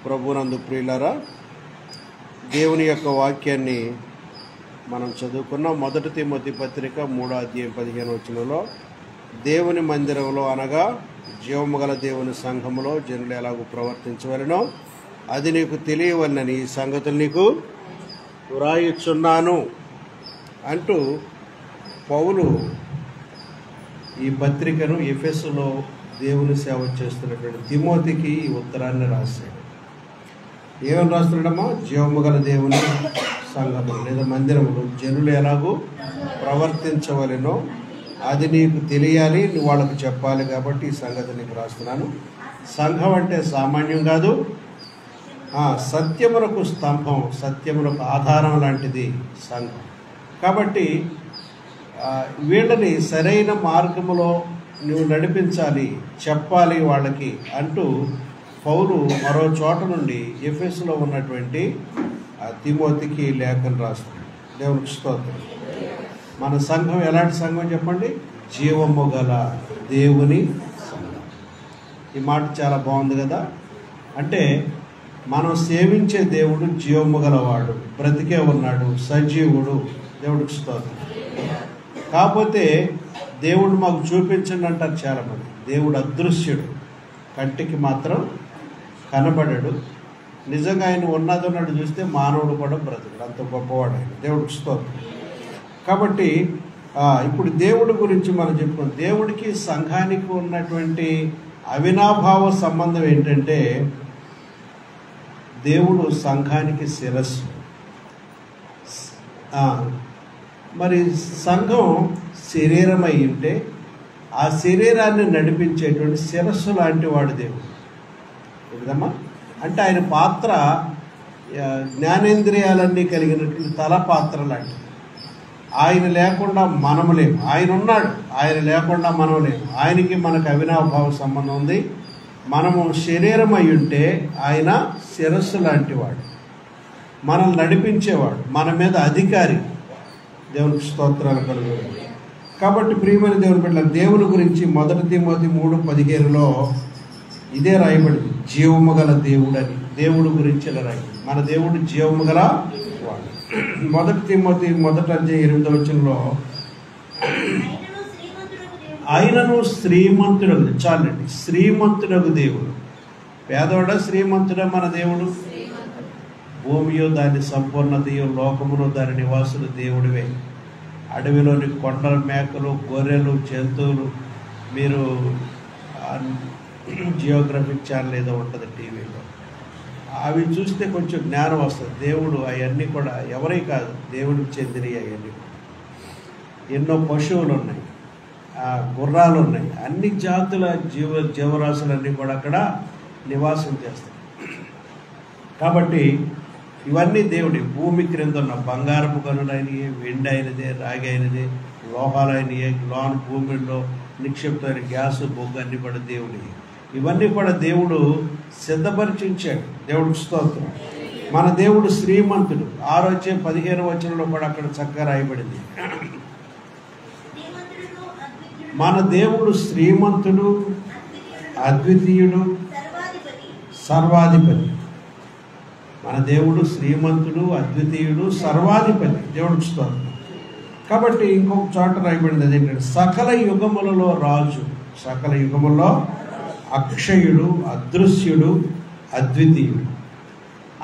ప్రభునందు ప్రియులారా, దేవుని యొక్క వాక్యాన్ని మనం చదువుకున్నాం. 1 తిమోతి పత్రిక 3:15 దేవుని మందిరంలో అనగా జీవము గల దేవుని సంఘములో జనులు ఎలాగూ ప్రవర్తించవలెనో అది నీకు తెలియవలనని ఈ సంగతులు నీకు వ్రాయుచున్నాను అంటూ పౌలు ఈ పత్రికను ఎఫెసులో దేవుని సేవ చేస్తున్నటువంటి తిమోతికి ఈ ఉత్తరాన్ని రాశాడు. ఏమని రాస్తున్నాడమ్మా? జీవము గల దేవుని సంఘము లేదా మందిరములు జనులు ఎలాగూ ప్రవర్తించవలెనో అది నీకు తెలియాలి, నువ్వు వాళ్ళకు చెప్పాలి. కాబట్టి ఈ సంగతి నీకు రాస్తున్నాను. సంఘం అంటే సామాన్యం కాదు, సత్యమునకు స్తంభం, సత్యమునకు ఆధారం లాంటిది సంఘం. కాబట్టి వీళ్ళని సరైన మార్గములో నువ్వు నడిపించాలి, చెప్పాలి వాళ్ళకి అంటూ పౌలు మరో చోట నుండి ఎఫెసులో ఉన్నటువంటి తిమోతికి లేఖను రాస్తాడు. దేవునికి స్తోత్రం. మన సంఘం ఎలాంటి సంఘం చెప్పండి? జీవము గల దేవుని సంఘం. ఈ మాట చాలా బాగుంది కదా. అంటే మనం సేవించే దేవుడు జీవము గలవాడు, బ్రతికే ఉన్నాడు, సజీవుడు. దేవుడికి స్తోత్రం. కాకపోతే దేవుడు మాకు చూపించండి అంటారు చాలామంది. దేవుడు అదృశ్యుడు, కంటికి మాత్రం కనబడడు. నిజంగా ఆయన ఉన్నదన్నట్టు చూస్తే మానవుడు కూడా బ్రతుకుడు, అంత గొప్పవాడు ఆయన. దేవుడికి స్తోత్రం. కాబట్టి ఇప్పుడు దేవుడి గురించి మనం చెప్పుకున్నాం. దేవుడికి సంఘానికి ఉన్నటువంటి అవినాభావ సంబంధం ఏంటంటే దేవుడు సంఘానికి శిరస్సు. మరి సంఘం శరీరమై ఉంటే ఆ శరీరాన్ని నడిపించేటువంటి శిరస్సు లాంటి వాడు దేవుడు. ఏదమ్మా అంటే ఆయన పాత్ర జ్ఞానేంద్రియాలన్నీ కలిగినటువంటి తల పాత్ర లాంటిది. ఆయన లేకుండా మనము లేము. ఆయన ఉన్నాడు, ఆయన లేకుండా మనం లేము. ఆయనకి మనకు అవినాభావ సంబంధం ఉంది. మనము శరీరం అయి ఉంటే ఆయన శిరస్సు లాంటి వాడు, మనల్ని నడిపించేవాడు, మన మీద అధికారి. దేవునికి స్తోత్రాలు కలుగుతాయి. కాబట్టి ప్రియమైన దేవుని బిడ్డలారా, దేవుని గురించి 1 తిమోతి 3:15 ఇదే రాయబడింది, జీవము గల దేవుడు అని. దేవుడు గురించి ఇలా రాయబడింది. మన దేవుడు జీవము గల వాడు. 1 తిమోతి 1:8 ఆయనను శ్రీమంతుడగు, చాలండి, శ్రీమంతుడగు దేవుడు. పేదవాడ శ్రీమంతుడ మన దేవుడు? భూమియో దాని సంపూర్ణతయో లోకములో దాని నివాసులు దేవుడివే. అడవిలోని కొండల మేకలు, గొర్రెలు, జంతువులు, మీరు జియోగ్రఫిక్ ఛానల్ ఏదో ఉంటుంది టీవీలో, అవి చూస్తే కొంచెం జ్ఞానం వస్తుంది. దేవుడు అవన్నీ కూడా ఎవరై కాదు, దేవుడికి చెందినవి. అవన్నీ ఎన్నో పశువులు ఉన్నాయి, గుర్రాలు ఉన్నాయి, అన్ని జాతుల జీవరాశులన్నీ కూడా అక్కడ నివాసం చేస్తాయి. కాబట్టి ఇవన్నీ దేవుడి. భూమి క్రింద ఉన్న బంగారపు గనులైనవి, వెండి అయినదే, రాగి అయినదే, లోహాలైనయే, లోన్ భూమిలో నిక్షిప్తమైన గ్యాసు, బొగ్గు అన్నీ కూడా దేవుడి. ఇవన్నీ కూడా దేవుడు సిద్ధపరిచించాడు. దేవుడికి స్తోత్రం. మన దేవుడు శ్రీమంతుడు. 6:15 కూడా అక్కడ చక్కగా రాయబడింది, మన దేవుడు శ్రీమంతుడు, అద్వితీయుడు, సర్వాధిపతి. మన దేవుడు శ్రీమంతుడు, అద్వితీయుడు, సర్వాధిపతి. దేవుడికి స్తోత్రం. కాబట్టి ఇంకొక చోట రాయబడింది అదేంటంటే సకల యుగములలో రాజు, సకల యుగములలో అక్షయుడు, అదృశ్యుడు, అద్వితీయుడు.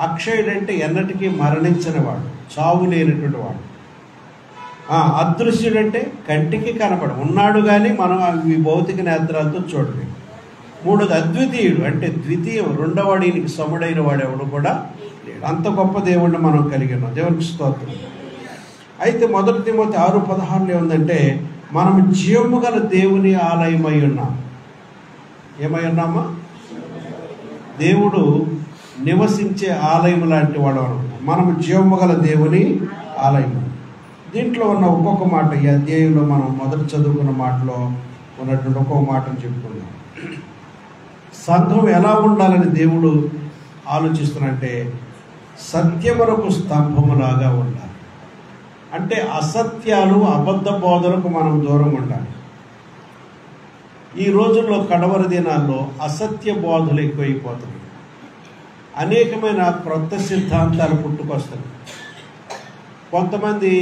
అక్షయుడు అంటే ఎన్నటికీ మరణించిన వాడు, చావు లేనటువంటి వాడు. అదృశ్యుడు అంటే కంటికి కనపడు, ఉన్నాడు కానీ మనం ఈ భౌతిక నేత్రాలతో చూడలేము. 3 అద్వితీయుడు అంటే ద్వితీయం, రెండవవాడు, ఈయనకి సముడైన వాడు ఎవడు కూడా లేడు. అంత గొప్ప దేవుడిని మనం కలిగి ఉన్నాం. దేవునికి స్తోత్రం. అయితే 1 తిమోతి 6:16 ఏముందంటే మనం జీవము గల దేవుని ఆలయమై ఉన్నాం. ఏమై ఉన్నామా? దేవుడు నివసించే ఆలయం లాంటి వాడు అనుకున్నాం. మనము జీవము గల దేవుని ఆలయం. దీంట్లో ఉన్న ఒక్కొక్క మాట, ఈ అధ్యాయంలో మనం మొదట చదువుకున్న మాటలో ఉన్నటువంటి ఒక్కొక్క మాటను చెప్పుకుందాం. సంఘం ఎలా ఉండాలని దేవుడు ఆలోచిస్తున్నంటే సత్యమునకు స్తంభములాగా ఉండాలి. అంటే అసత్యాలు, అబద్ధ బోధలకు మనం దూరంగా ఉండాలి. ఈ రోజుల్లో కడవరి దినాల్లో అసత్య బోధలు ఎక్కువైపోతున్నాయి. అనేకమైన క్రొత్త సిద్ధాంతాలు పుట్టుకొస్తాయి. కొంతమంది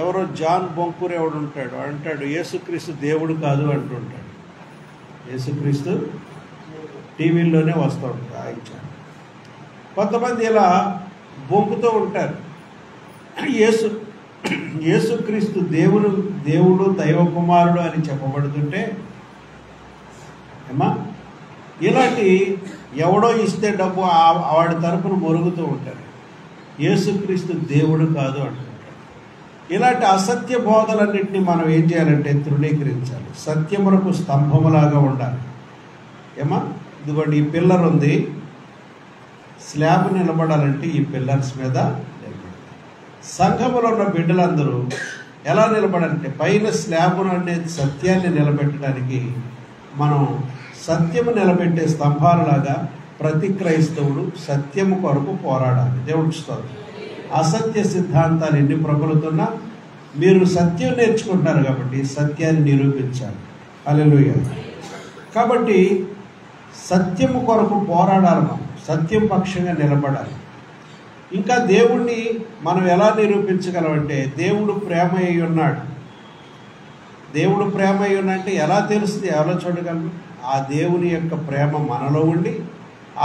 ఎవరో జాన్ బొంకూర్ ఎవడు ఉంటాడు అంటాడు యేసుక్రీస్తు దేవుడు కాదు అంటుంటాడు. యేసుక్రీస్తు టీవీల్లోనే వస్తూ ఉంటాడు ఆయన. కొంతమంది ఇలా బొంకుతూ ఉంటారు, యేసుక్రీస్తు దేవుడు దైవ కుమారుడు అని చెప్పబడుతుంటే ఏమా ఇలాంటి ఎవడో ఇస్తే డబ్బు వాడి తరపున మొరుగుతూ ఉంటారు. యేసుక్రీస్తు దేవుడు కాదు అంటుంటారు. ఇలాంటి అసత్య బోధలన్నింటినీ మనం ఏం చేయాలంటే తృణీకరించాలి. సత్యములకు స్తంభములాగా ఉండాలి. ఏమా ఇదిగోండి, ఈ పిల్లర్ ఉంది, స్లాబ్ నిలబడాలంటే ఈ పిల్లర్స్ మీద నిలబడాలి. సంఘములో ఉన్న బిడ్డలందరూ ఎలా నిలబడాలంటే పైన స్లాబ్ అనేది సత్యాన్ని నిలబెట్టడానికి మనం సత్యము నిలబెట్టే స్తంభాలలాగా ప్రతి క్రైస్తవుడు సత్యము కొరకు పోరాడాలి. దేవుడికి స్తోత్రం. అసత్య సిద్ధాంతాలు ఎన్ని ప్రబలుతున్నా మీరు సత్యం నేర్చుకుంటున్నారు కాబట్టి సత్యాన్ని నిరూపించాలి. హల్లెలూయా. కాబట్టి సత్యము కొరకు పోరాడాలి, మనం సత్యం పక్షంగా నిలబడాలి. ఇంకా దేవుణ్ణి మనం ఎలా నిరూపించగలమంటే దేవుడు ప్రేమ అయి ఉన్నాడు. దేవుడు ప్రేమ అయి ఉన్నంటే ఎలా తెలుస్తుంది, ఎవరో చూడగలరు? ఆ దేవుని యొక్క ప్రేమ మనలో ఉండి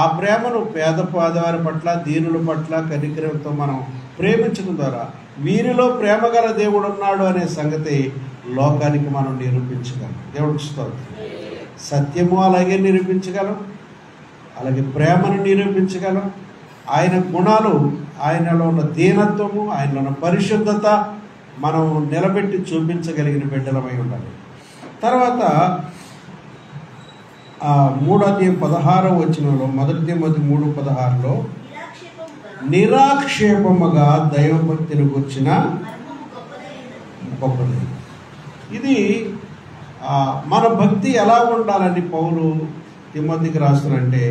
ఆ ప్రేమను పేదవారి పట్ల దీనుల పట్ల కనికరంతో మనం ప్రేమించడం ద్వారా వీరిలో ప్రేమ గల దేవుడు ఉన్నాడు అనే సంగతి లోకానికి మనం నిరూపించగలం. దేవుడికి స్తోత్రం. సత్యము అలాగే నిరూపించగలం, అలాగే ప్రేమను నిరూపించగలం. ఆయన గుణాలు, ఆయనలో ఉన్న దీనత్వము, ఆయనలో ఉన్న పరిశుద్ధత మనం నిలబెట్టి చూపించగలిగిన బిడ్డలమై ఉండాలి. తర్వాత 3:16 వచనంలో, 1 తిమోతి 3:16లో నిరాక్షేపముగా దైవభక్తిని గుర్చిన గొప్పది. ఇది మన భక్తి ఎలా ఉండాలని పౌలు తిమోతికి రాస్తున్నారంటే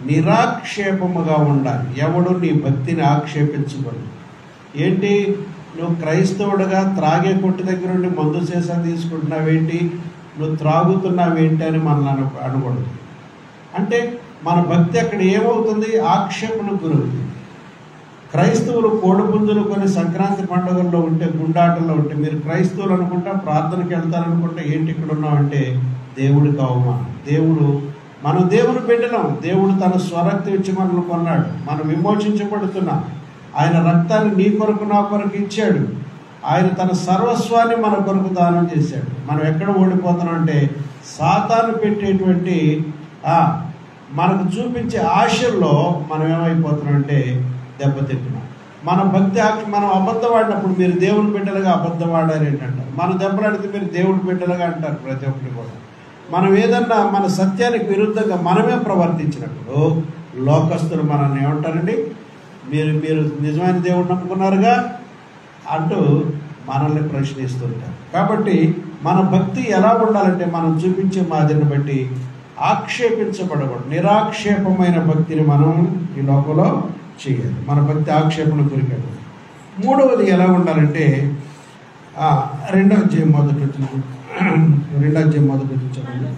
నిరాక్షేపముగా ఉండాలి. ఎవడు నీ భక్తిని ఆక్షేపించకూడదు. ఏంటి, నువ్వు క్రైస్తవుడుగా త్రాగే కొట్టు దగ్గర నుండి మందు సీసా తీసుకుంటున్నావేంటి, నువ్వు త్రాగుతున్నావేంటి అని మనల్ని అనకూడదు. అంటే మన భక్తి అక్కడ ఏమవుతుంది, ఆక్షేపణకు గురవుతుంది. క్రైస్తవులు కోడిపుంజులు కొన్ని సంక్రాంతి పండుగల్లో ఉంటే, గుండాటల్లో ఉంటే మీరు క్రైస్తవులు అనుకుంటా, ప్రార్థనకి వెళ్తారనుకుంటా, ఏంటి ఇక్కడ ఉన్నామంటే దేవుడికి అవమానం. మనం దేవుని బిడ్డలం. దేవుడు తన స్వరక్తి ఇచ్చి మనల్ని కొన్నాడు. మనం విమోచించబడుతున్నాం. ఆయన రక్తాన్ని నీ కొరకు నా కొరకు ఇచ్చాడు. ఆయన తన సర్వస్వాన్ని మన కొరకు దానం చేశాడు. మనం ఎక్కడ ఓడిపోతున్నాం అంటే సాతాను పెట్టేటువంటి మనకు చూపించే ఆశల్లో మనం ఏమైపోతున్నాం అంటే దెబ్బతింటున్నాం. మన భక్తి మనం అబద్ధం ఆడినప్పుడు మీరు దేవుని బిడ్డలుగా అబద్ధం ఆడారు ఏంటంటారు. మన దెబ్బలాడితే మీరు దేవుని బిడ్డలుగా అంటారు ప్రతి ఒక్కటి కూడా. మనం ఏదన్నా మన సత్యానికి విరుద్ధంగా మనమే ప్రవర్తించినప్పుడు లోకస్తులు మనల్ని ఏమంటారండి, మీరు నిజమైన దేవుడు నమ్ముకున్నారుగా అంటూ మనల్ని ప్రశ్నిస్తుంటారు. కాబట్టి మన భక్తి ఎలా ఉండాలంటే మనం చూపించే మాదిరిని బట్టి ఆక్షేపించబడకూడదు. నిరాక్షేపమైన భక్తిని మనం ఈ లోకంలో చేయాలి. మన భక్తి ఆక్షేపణ గురికాదు. మూడవది ఎలా ఉండాలంటే 2వ అధ్యాయం మొదటి చదవండి.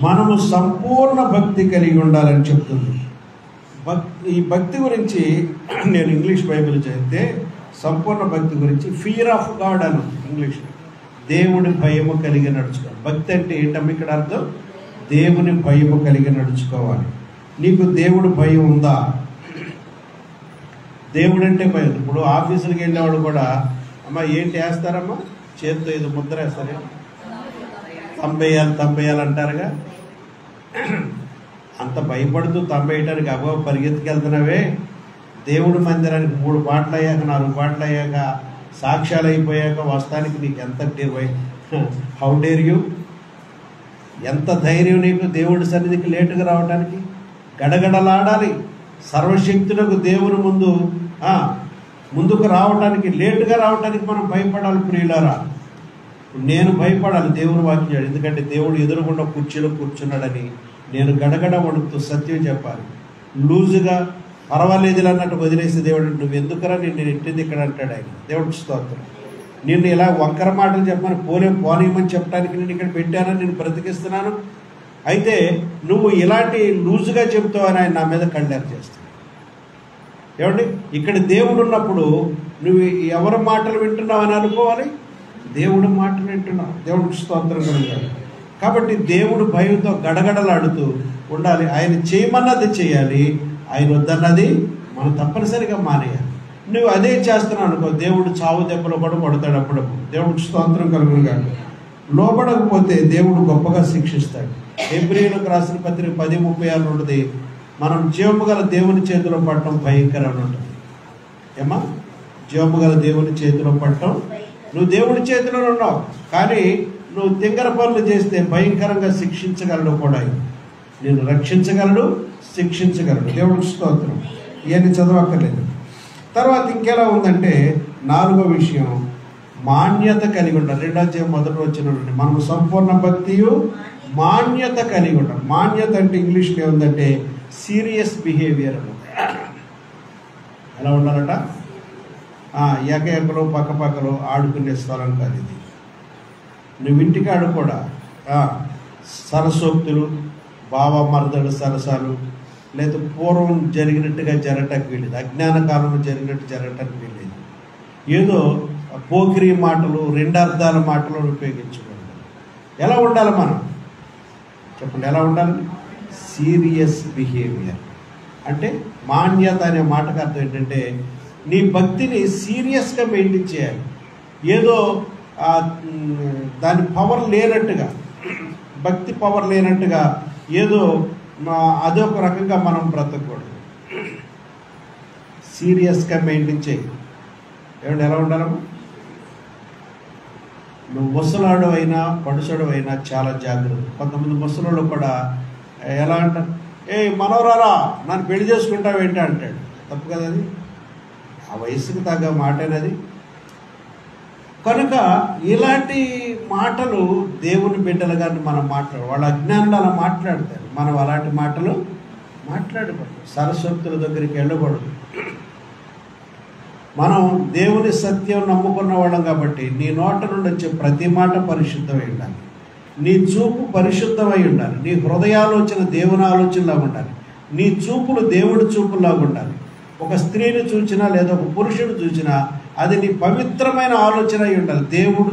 మనము సంపూర్ణ భక్తి కలిగి ఉండాలని చెప్తుంది. ఈ భక్తి గురించి నేను ఇంగ్లీష్ బైబిల్ చదివితే సంపూర్ణ భక్తి గురించి ఫియర్ ఆఫ్ గాడ్ అని ఇంగ్లీష్, దేవుని భయము కలిగి నడుచుకోవాలి. భక్తి అంటే ఏంటమ్మ ఇక్కడ అర్థం, దేవుని భయము కలిగి నడుచుకోవాలి. నీకు దేవుడు భయం ఉందా? దేవుడు అంటే భయం. ఇప్పుడు ఆఫీసులకు వెళ్ళేవాడు కూడా అమ్మ ఏంటి వేస్తారమ్మా, చేతితో ఇది ముద్ర వేస్తారే, తంబేయాలి అంటారుగా. అంత భయపడుతూ తంబేయటానికి అబ్బో పరిగెత్తుకెళ్తున్నావే, దేవుడి మందిరానికి 3 పాటలు అయ్యాక 4 పాటలు అయ్యాక సాక్ష్యాలు అయిపోయాక వస్తానికి నీకు ఎంత హౌ డేర్ యూ, ఎంత ధైర్యం నీకు దేవుడి సన్నిధికి లేటుగా రావడానికి. గడగడలాడాలి. సర్వశక్తులకు దేవుని ముందుకు రావడానికి, లేటుగా రావడానికి మనం భయపడాలి ప్రియులారా. నేను భయపడాలి దేవుని వాక్యం, ఎందుకంటే దేవుడు ఎదురుగుండా కుర్చీలో కూర్చున్నాడని నేను గడగడ వణుకుతూ సత్యం చెప్పాలి. లూజుగా పర్వాలేదు అన్నట్టు వదిలేసి దేవుడు నువ్వు ఎందుకురా నిన్ను నెట్టింది ఇక్కడ అంటాడు ఆయన. దేవుడికి స్తోత్రం. నిన్ను ఇలా వంకర మాటలు చెప్పమని పోనీయమని చెప్పడానికి నేను ఇక్కడ పెట్టానని నేను బ్రతికిస్తున్నాను. అయితే నువ్వు ఇలాంటి లూజుగా చెప్తావని ఆయన నా మీద కండేర్ చేస్తాడు. ఏమండి, ఇక్కడ దేవుడు ఉన్నప్పుడు నువ్వు ఎవరి మాటలు వింటున్నావు అని అనుకోవాలి, దేవుడి మాటలు వింటున్నావు. దేవుడికి స్తోత్రం కలుగాలి. కాబట్టి దేవుడు భయంతో గడగడలాడుతూ ఉండాలి. ఆయన చేయమన్నది చేయాలి, ఆయన వద్దన్నది మనం తప్పనిసరిగా మానేయాలి. నువ్వు అదే చేస్తున్నావు అనుకో, దేవుడు చావు దెబ్బలు కూడా పడతాడు. అప్పుడప్పుడు దేవుడికి స్తోత్రం కలుగునుగాక. లోబడకపోతే దేవుడు గొప్పగా శిక్షిస్తాడు. హెబ్రీయులకు రాసిన పత్రిక 10:36 ఉంటుంది, మనం జీవము గల దేవుని చేతిలో పడటం భయంకరం ఉంటుంది. ఏమా, జీవము గల దేవుని చేతిలో పడటం, నువ్వు దేవుడి చేతిలో ఉన్నావు కానీ నువ్వు తింగర పనులు చేస్తే భయంకరంగా శిక్షించగలడు కూడా. నేను రక్షించగలడు, శిక్షించగలడు. దేవుడికి స్తోత్రం. ఇవన్నీ చదవక్కర్లేదు. తర్వాత ఇంకెలా ఉందంటే 4వ విషయం, మాన్యత కలిగి ఉంటాం. 2వ అధ్యాయం 1వ వచనంలోనే మనం సంపూర్ణ భక్తియు మాన్యత కలిగి ఉంటాం. మాన్యత అంటే ఇంగ్లీష్లో ఏముందంటే సీరియస్ బిహేవియర్. ఎలా ఉండాలట, ఏకలు పక్కపక్కలు ఆడుకునే స్థలం కాదు ఇది. నువ్వు ఇంటికాడు కూడా సరసోక్తులు, బావ మరదడు సరసాలు, లేదా పూర్వం జరిగినట్టుగా జరగటానికి వీలేదు, అజ్ఞాన కాలంలో జరిగినట్టు జరగటానికి వీలేదు. ఏదో పోకిరి మాటలు, 2 అర్థాల మాటలు ఉపయోగించకూడదు. ఎలా ఉండాలి మనం చెప్పండి, ఎలా ఉండాలి? సీరియస్ బిహేవియర్ అంటే మాన్యత అనే మాటకు అర్థం ఏంటంటే నీ భక్తిని సీరియస్గా మెయింటైన్ చేయాలి. ఏదో దాని పవర్ లేనట్టుగా, భక్తి పవర్ లేనట్టుగా ఏదో అదొక రకంగా మనం బ్రతకూడదు. సీరియస్గా మెయింటైన్ చేయి. ఏమంటే ఎలా ఉండాలమ్మా? నువ్వు ముసలాడు అయినా పడుసడు అయినా చాలా జాగ్రత్త. కొంతమంది ముసలాళ్ళు కూడా ఎలా అంటారు, మనవరారా నన్ను పెళ్లి చేసుకుంటావేంటి అంటాడు. తప్పు కదా అది, ఆ వయసుకు తగ్గ మాటేనది. కనుక ఇలాంటి మాటలు దేవుని బిడ్డలుగా మనం మాట్లాడు, వాళ్ళ అజ్ఞానులు అలా మాట్లాడతారు. మనం అలాంటి మాటలు మాట్లాడకూడదు, సరస్వతుల దగ్గరికి వెళ్ళకూడదు. మనం దేవుని సత్యం నమ్ముకున్న వాళ్ళం కాబట్టి నీ నోట నుండి వచ్చే ప్రతి మాట పరిశుద్ధమై ఉండాలి. నీ చూపు పరిశుద్ధమై ఉండాలి. నీ హృదయాలోచన దేవుని ఆలోచనలాగా ఉండాలి. నీ చూపులు దేవుడి చూపులాగా ఉండాలి. ఒక స్త్రీని చూచినా లేదా ఒక పురుషుడు చూచినా అది నీ పవిత్రమైన ఆలోచన అయి ఉండాలి. దేవుడు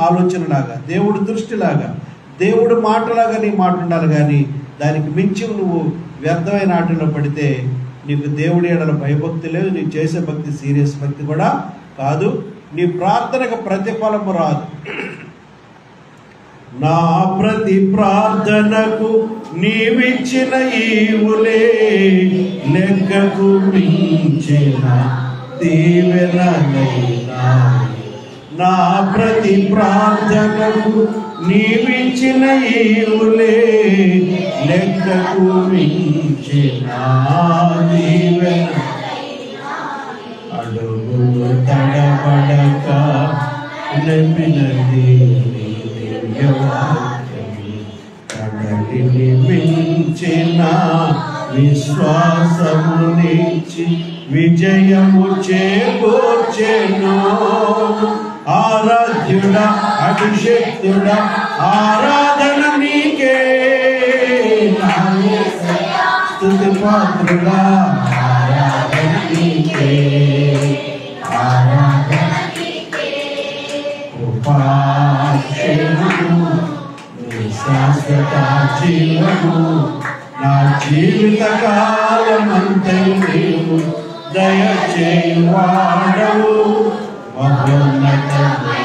ఆలోచనలాగా, దేవుడి దృష్టిలాగా, దేవుడి మాటలాగా నీ మాట ఉండాలి. కానీ దానికి మించి నువ్వు వ్యర్థమైన ఆటలో పడితే నీకు దేవుడి ఎడల భయభక్తి లేదు, నీవు చేసే భక్తి సీరియస్ భక్తి కూడా కాదు, నీ ప్రార్థనకు ప్రతిఫలము రాదు. నా ప్రతి ప్రార్థనకు నీవిచ్చిన ఈవులే లెక్కకు మించిన దీవెనలైనా. నా ప్రతి ప్రార్థనకు నీవిచ్చిన ఈవులే లెక్కకు మించిన దీవెన. అడుగులు తడబడక నమ్మినది కడలిని మించిన విశ్వాసమునిచ్చి విజయము చేకూర్చెను. ఆరాధ్యుడా, అభిషేక్తుడా, ఆరాధన నీకే. స్తుతి పాత్రుడా, ఆరాధన నీకే. ఆరాధన కృపాక్షేమము నీ శాశ్వత జీవము. నా జీవిత కాలమంతయు నీవు దయచేయువాడవు. మహోన్నతమైనది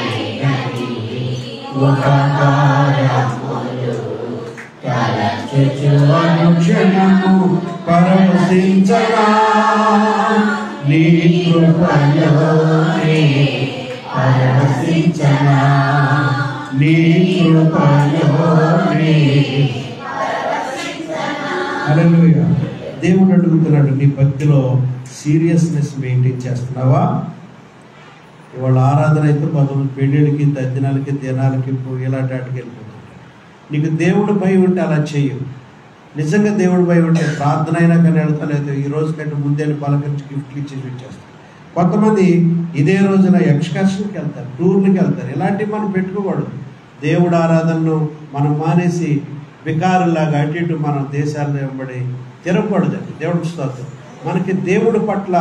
ఉపకారములు తలచుచు అనుక్షణము పరవశించగా. నీ కృపలోనే పరవశించగా, నీ కృపలోనే. హల్లెలూయా. దేవుడు అడుగుతున్నాడు, నీ భక్తిలో సీరియస్నెస్ మెయింటైన్ చేస్తున్నావా? ఇవాళ ఆరాధన అయితే కొంతమంది పెళ్ళిళ్ళకి, తద్దినాలకి, దినాలకి, ఇలాంటి వాటికి వెళ్ళిపోతుంది. నీకు దేవుడు భయం ఉంటే అలా చెయ్యు. నిజంగా దేవుడు భయం ఉంటే ప్రార్థన అయినా కానీ వెళ్తా, లేదు ఈ రోజు కంటే ముందే పలకరించి గిఫ్ట్లు ఇచ్చేసి వచ్చేస్తాం. కొంతమంది ఇదే రోజున ఎక్స్కర్షన్కి వెళ్తారు, టూర్లకి వెళ్తారు. ఇలాంటివి మనం పెట్టుకోకూడదు. దేవుడు ఆరాధనను మనం మానేసి వికారులాగా అటు ఇటు మనం దేశాలను వెంబడి తిరగకూడదండి. దేవుడికి స్తోత్రం. మనకి దేవుడి పట్ల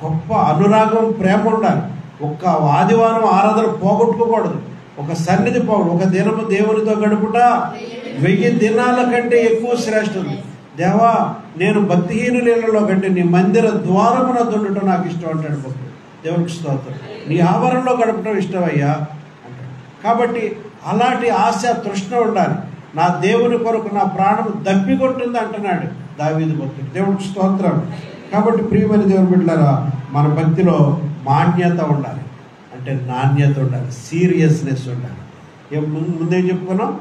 గొప్ప అనురాగం, ప్రేమ ఉండాలి. ఒక్క ఆదివారం ఆరాధన పోగొట్టుకోకూడదు. ఒక సన్నిధి ఒక దినము దేవునితో గడుపుట 1000 దినాల కంటే ఎక్కువ శ్రేష్టం. దేవా, నేను భక్తిహీనులలో కంటే నీ మందిర ద్వారమున దుండటం నాకు ఇష్టం అంటాడు భక్తుడు. దేవునికి స్తోత్రం. నీ ఆవరణలో గడపడం ఇష్టమయ్యా అంటాడు. కాబట్టి అలాంటి ఆశ, తృష్ణ ఉండాలి. నా దేవుని కొరకు నా ప్రాణం దప్పికొంటుంది అంటున్నాడు దావీదు భక్తుడు. దేవునికి స్తోత్రం. కాబట్టి ప్రియమైన దేవుని బిడ్డలారా, మన భక్తిలో మాన్యత ఉండాలి, అంటే నాణ్యత ఉండాలి, సీరియస్నెస్ ఉండాలి. ముందే చెప్పుకున్నాం,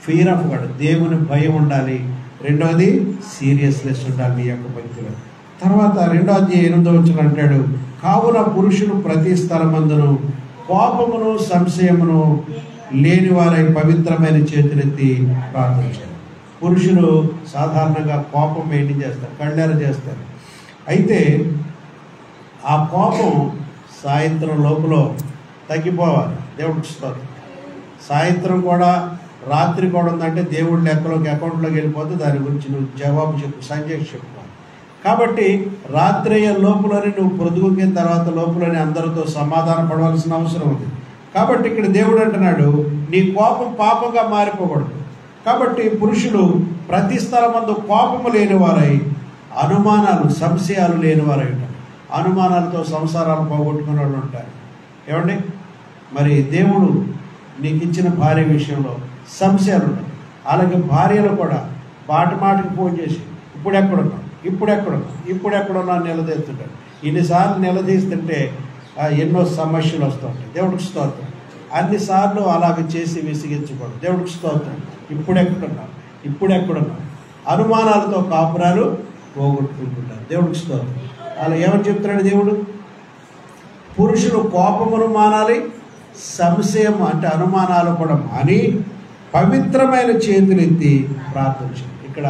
ఫియర్ ఆఫ్ గాడ్, దేవుని భయం ఉండాలి. రెండవది సీరియస్నెస్ ఉండాలి నీ యొక్క భక్తిలో. తర్వాత 2వ అధ్యాయం 8వ వచనం అంటాడు, కావున పురుషులు ప్రతి స్థలమందును కోపమును సంశయమును లేని వారై పవిత్రమైన చేతులెత్తి ప్రార్థించారు. పురుషులు సాధారణంగా కోపం మెయింటైన్ చేస్తారు, కళ్ళెర చేస్తారు. అయితే ఆ కోపం సాయంత్రం లోపల తగ్గిపోవాలి. దేవుడికి స్తోత్రం. సాయంత్రం కూడా, రాత్రి కూడా ఉందంటే దేవుడి లెక్కలోకి, అకౌంట్లోకి వెళ్ళిపోతే దాని గురించి నువ్వు జవాబు చెప్పు, సంజయ్ చెప్పుకోవాలి. కాబట్టి రాత్రి అయ్యే లోపలని నువ్వు పొద్దుగుకిన తర్వాత లోపలని అందరితో సమాధాన పడవలసిన అవసరం ఉంది. కాబట్టి ఇక్కడ దేవుడు అంటున్నాడు, నీ కోపం పాపంగా మారిపోకూడదు. కాబట్టి పురుషులు ప్రతి స్థలమందు కోపము లేనివారై, అనుమానాలు, సంశయాలు లేనివారై ఉంటారు. అనుమానాలతో సంసారాలు పోగొట్టుకునే వాళ్ళు ఉంటారు. ఏమండి, మరి దేవుడు నీకు ఇచ్చిన భార్య విషయంలో సంశయాలు ఉంటాయి. అలాగే భార్యలు కూడా మాటికి ఫోన్ చేసి ఇప్పుడు ఎక్కడున్నా నిలదీస్తుంటారు. ఇన్నిసార్లు నిలదీస్తుంటే ఎన్నో సమస్యలు వస్తూ ఉంటాయి. దేవుడికి స్తోత్రం. అన్నిసార్లు అలాగ చేసి విసిగించకూడదు. దేవుడికి స్తోత్రం. ఇప్పుడెక్కడున్నా అనుమానాలతో కాపురాలు పోగొట్టుకుంటుంటారు. దేవుడికి స్తోత్రం. అలా ఏమని చెప్తున్నాడు దేవుడు? పురుషులు కోపమును మానాలి, సంశయం అంటే అనుమానాలు కూడా మాని పవిత్రమైన చేతులెత్తి ప్రార్థించాలి. ఇక్కడ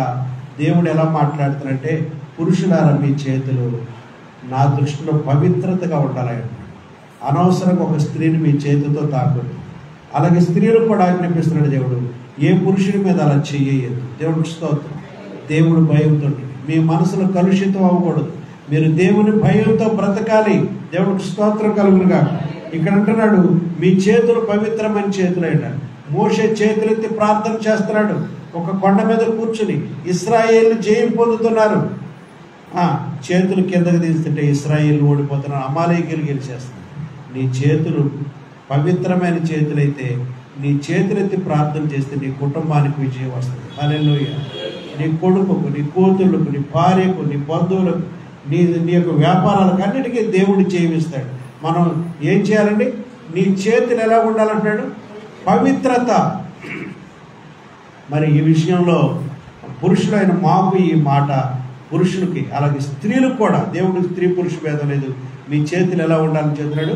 దేవుడు ఎలా మాట్లాడుతున్నాడంటే, పురుషులారా మీ చేతులు నా దృష్టిలో పవిత్రతగా ఉండాలి. అనవసరంగా ఒక స్త్రీని మీ చేతితో తాకూడదు. అలాగే స్త్రీలు కూడా ఆజ్ఞాపిస్తున్నాడు దేవుడు, ఏ పురుషుడి మీద అలా చెయ్యదు. దేవుడికి స్తోత్రం. దేవుడు భయంతో మీ మనసులో కలుషితం అవ్వకూడదు. మీరు దేవుని భయంతో బ్రతకాలి. దేవుడికి స్తోత్రం కలుగునుగా. ఇక్కడ అంటున్నాడు, మీ చేతులు పవిత్రమైన చేతులు అయినారు. మోషే చేతులెత్తి ప్రార్థన చేస్తున్నాడు. ఒక కొండ మీద కూర్చుని ఇశ్రాయేలు జయం పొందుతున్నారు. చేతులు కిందకి తీస్తుంటే ఇశ్రాయేలు ఓడిపోతున్నారు, అమాలేకీయులు గెలిచేస్తున్నారు. నీ చేతులు పవిత్రమైన చేతులైతే, నీ చేతులెత్తి ప్రార్థన చేస్తే నీ కుటుంబానికి విజయం వస్తుంది. హల్లెలూయా. నీ కొడుకుకు, నీ కూతుళ్ళకు, నీ భార్యకు, నీ బంధువులకు, నీ యొక్క వ్యాపారాలకు అన్నిటికీ దేవుడు జీవిస్తాడు. మనం ఏం చేయాలండి? నీ చేతులు ఎలా ఉండాలంటున్నాడు? పవిత్రత. మరి ఈ విషయంలో పురుషులైన మాకు ఈ మాట, పురుషులకి అలాగే స్త్రీలకు కూడా, దేవుడు స్త్రీ పురుష భేదం లేదు. మీ చేతులు ఎలా ఉండాలని చెప్తున్నాడు?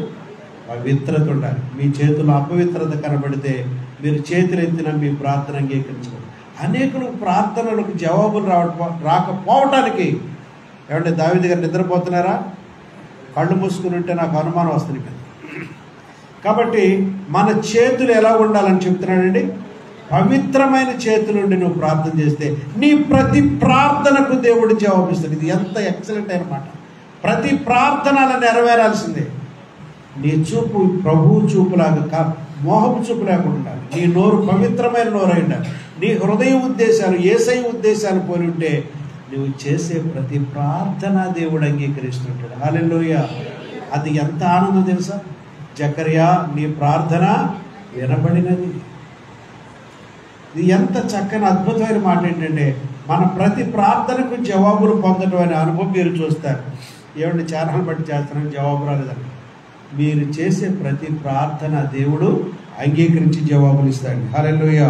పవిత్రత ఉండాలి. మీ చేతులు అపవిత్రత కనబడితే మీరు చేతులు ఎత్తిన మీ ప్రార్థన అంగీకరించడం. అనేకులు ప్రార్థనలకు జవాబులు రాకపోవటానికి, ఏమంటే దావీదు గారు నిద్రపోతున్నారా? కళ్ళు మూసుకుని ఉంటే నాకు అనుమానం వస్తుంది కదా. కాబట్టి మన చేతులు ఎలా ఉండాలని చెప్తున్నాడండి? పవిత్రమైన చేతులుండి నువ్వు ప్రార్థన చేస్తే నీ ప్రతి ప్రార్థనకు దేవుడు జవాబిస్తాడు. ఇది ఎంత ఎక్సలెంట్ అయిన మాట. ప్రతి ప్రార్థన అలా నెరవేరాల్సిందే. నీ చూపు ప్రభువు చూపులాగా, మోహపు చూపు లేకుండా ఉండాలి. నీ నోరు పవిత్రమైన నోరు అయి ఉండాలి. నీ హృదయ ఉద్దేశాలు, యేసయ్య ఉద్దేశాలు పోయి ఉంటే నువ్వు చేసే ప్రతి ప్రార్థన దేవుడు అంగీకరిస్తుంటాడు. హల్లెలూయా. అది ఎంత ఆనందం తెలుసా? జకర్యా, నీ ప్రార్థన వినబడినది. ఇది ఎంత చక్కని అద్భుతమైన మాట ఏంటంటే, మన ప్రతి ప్రార్థనకు జవాబులు పొందడం అనే అనుభవం మీరు చూస్తారు. ఏమంటే ఛానల్ బట్టి చేస్తున్నాను, జవాబు రాలేదండి. మీరు చేసే ప్రతి ప్రార్థన దేవుడు అంగీకరించి జవాబులు ఇస్తాడు. హల్లెలూయా.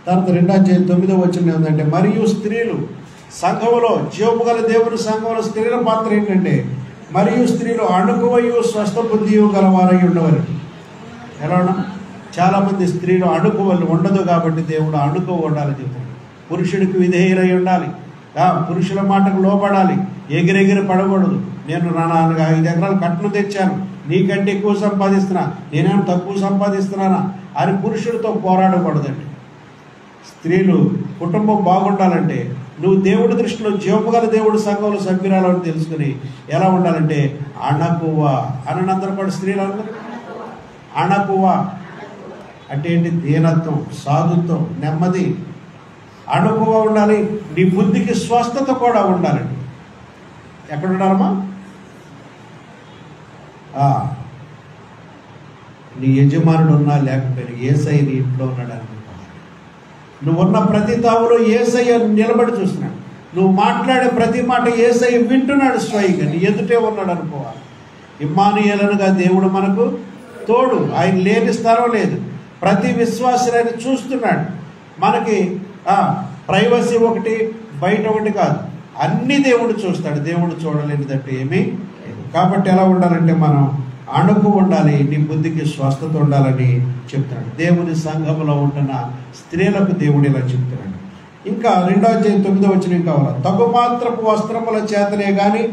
తర్వాత 2:9 వచనం ఏమందంటే, మరియు స్త్రీలు సంఘములో, జీవము గల దేవుని సంఘంలో స్త్రీల పాత్ర ఏంటంటే, మరియు స్త్రీలు అణుకువయు స్వస్థ బుద్ధియు గలవారై ఉండవని. ఎలా ఉన్నా? చాలామంది స్త్రీలు అణుకువలు ఉండదు కాబట్టి దేవుడు అణుకు ఉండాలని చెప్తాడు. పురుషుడికి విధేయులై ఉండాలి, పురుషుల మాటకు లోపడాలి, ఎగిరెగిరి పడకూడదు. నేను 5 ఎకరాలు కట్నం తెచ్చాను, నీకంటే ఎక్కువ సంపాదిస్తున్నా, నేనేమో తక్కువ సంపాదిస్తున్నానా అని పురుషుడితో పోరాడకూడదండి. స్త్రీలు కుటుంబం బాగుండాలంటే నువ్వు దేవుడి దృష్టిలో జీవముగల దేవుడి సంఘంలో సభ్యురాలు అని తెలుసుకుని ఎలా ఉండాలంటే అణకువ అనందరూ కూడా స్త్రీలు అందరూ అణకువ అంటే ఏంటి? దీనత్వం, సాధుత్వం, నెమ్మది, అణకువ ఉండాలి. నీ బుద్ధికి స్వస్థత కూడా ఉండాలండి. ఎక్కడ ఉండాలమ్మా? నీ యజమానుడు ఉన్నా లేకపోయినా యేసయ్య నీ ఇంట్లో ఉన్నాడు అనుకుంటున్నాను. నువ్వున్న ప్రతి తావులో యేసయ్య నిలబడి చూస్తున్నాడు. నువ్వు మాట్లాడే ప్రతి మాట యేసయ్య వింటున్నాడు. స్వయంగా నీ ఎదుటే ఉన్నాడు అనుకోవాలి. ఇమ్మానుయేలుగా దేవుడు మనకు తోడు. ఆయన లేని స్థలం లేదు. ప్రతి విశ్వాసులైన చూస్తున్నాడు. మనకి ప్రైవసీ ఒకటి, బయట ఒకటి కాదు, అన్ని దేవుడు చూస్తాడు. దేవుడు చూడలేనిదంటే ఏమీ లేదు. కాబట్టి ఎలా ఉండాలంటే మనం అణుకు ఉండాలి. నీ బుద్ధికి స్వస్థత ఉండాలని చెప్తున్నాడు. దేవుని సంఘంలో ఉంటున్న స్త్రీలకు దేవుడు ఇలా చెప్తున్నాడు. ఇంకా 2వ అధ్యాయం 9వ వచనం కావాలి. తగు మాత్రపు వస్త్రముల చేతనే కానీ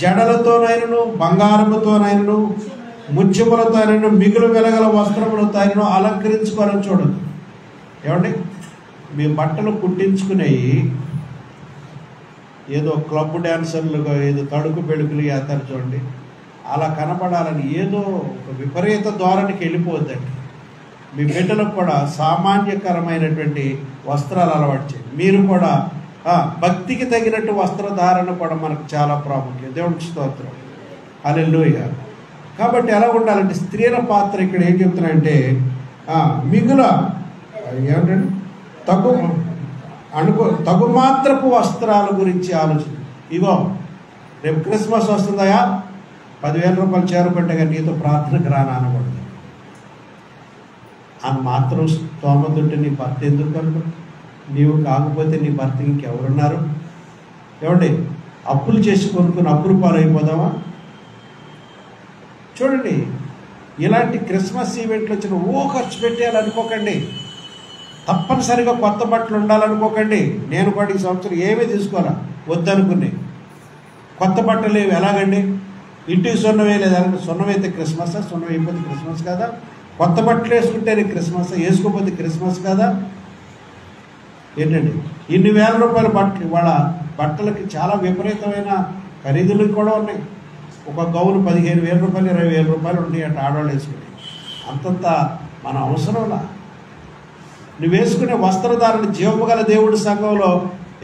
జడలతోనైనను, బంగారముతోనైనను, ముత్యములతోనైనను, మిగులు వెలగల వస్త్రములతోనైనను అలంకరించుకోవాలని చూడదు. ఏమండి? మీ బట్టలు కుట్టించుకునేవి ఏదో క్లబ్ డ్యాన్సర్లుగా ఏదో తడుకు బెడుకులు వేస్తారు చూడండి, అలా కనపడాలని ఏదో ఒక విపరీత ధోరణికి వెళ్ళిపోద్దండి. మీ బిడ్డలకు కూడా సామాన్యకరమైనటువంటి వస్త్రాలు అలవాటు చేయండి. మీరు కూడా భక్తికి తగినట్టు వస్త్రధారణ కూడా మనకు చాలా ప్రాముఖ్యం. దేవుడికి స్తోత్రం. హల్లెలూయా. కాబట్టి ఎలా ఉండాలంటే స్త్రీల పాత్ర ఇక్కడ ఏం చెప్తున్నాయంటే మిగుల ఏమిటంటే తగు మాత్రపు వస్త్రాల గురించి ఆలోచన. ఇగో రేపు క్రిస్మస్ వస్తుందయా, 10,000 రూపాయలు చేరుకుంటే కానీ నీతో ప్రార్థనకు రానా అనకూడదు. ఆ మాత్రం స్తోమతుంటే నీ భర్త ఎందుకు అనుకో? నీవు కాకపోతే నీ భర్త ఇంకెవరున్నారు? ఏమండి? అప్పులు చేసి కొనుక్కుని అప్పులు పాలైపోదామా? చూడండి, ఇలాంటి క్రిస్మస్ ఈవెంట్లు వచ్చిన ఖర్చు పెట్టేయాలనుకోకండి. తప్పనిసరిగా కొత్త బట్టలు ఉండాలనుకోకండి. నేను కూడా ఈ సంవత్సరం ఏమీ తీసుకోవాలా వద్దనుకునే. కొత్త బట్టలు ఏవి ఎలాగండి? ఇంటికి సున్నమే లేదంటే సున్నమైతే క్రిస్మస్, సున్నం అయిపోతే క్రిస్మస్ కదా. కొత్త బట్టలు వేసుకుంటేనే క్రిస్మస్, వేసుకోకపోతే క్రిస్మస్ కదా. ఏంటండి ఇన్ని వేల రూపాయల బట్టలు? ఇవాళ బట్టలకి చాలా విపరీతమైన ఖరీదులు కూడా ఉన్నాయి. ఒక గౌను 15,000 రూపాయలు, 20,000 రూపాయలు ఉన్నాయి అంటే ఆడవాళ్ళు వేసుకుని. అంతంత మన అవసరంలా. నువ్వు వేసుకునే వస్త్రధారణ జీవము గల దేవుడి సంఘంలో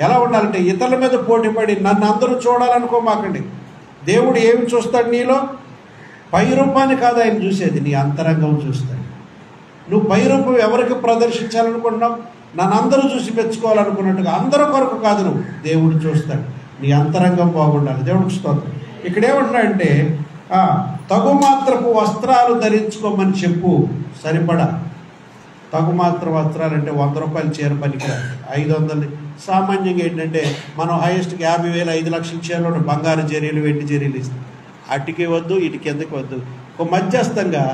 ఎలా ఉండాలంటే ఇతరుల మీద పోటీపడి నన్ను అందరూ చూడాలనుకోమాకండి. దేవుడు ఏమి చూస్తాడు నీలో? పై రూపాన్ని కాదు ఆయన చూసేది, నీ అంతరంగం చూస్తాడు. నువ్వు పై రూపం ఎవరికి ప్రదర్శించాలనుకున్నావు? నన్ను అందరూ చూసి మెచ్చుకోవాలనుకున్నట్టుగా అందరూ కొరకు కాదు, నువ్వు దేవుడు చూస్తాడు. నీ అంతరంగం బాగుండాలి. దేవుడికి స్తోత్రం. ఇక్కడ ఏమంటున్నాడంటే తగు మాత్రపు వస్త్రాలు ధరించుకోమని చెప్పు. సరిపడా తగు మాత్ర వస్త్రాలు అంటే 100 రూపాయలు చీర పనికిరాదు. 500 సామాన్యంగా ఏంటంటే మనం హైయెస్ట్గా 50,000, 5 లక్షల చీరలు బంగారు జరీలు, వెండి జరీలు ఇస్తాం. అటుకి వద్దు, ఇటుకి ఎందుకు వద్దు. ఒక మధ్యస్థంగా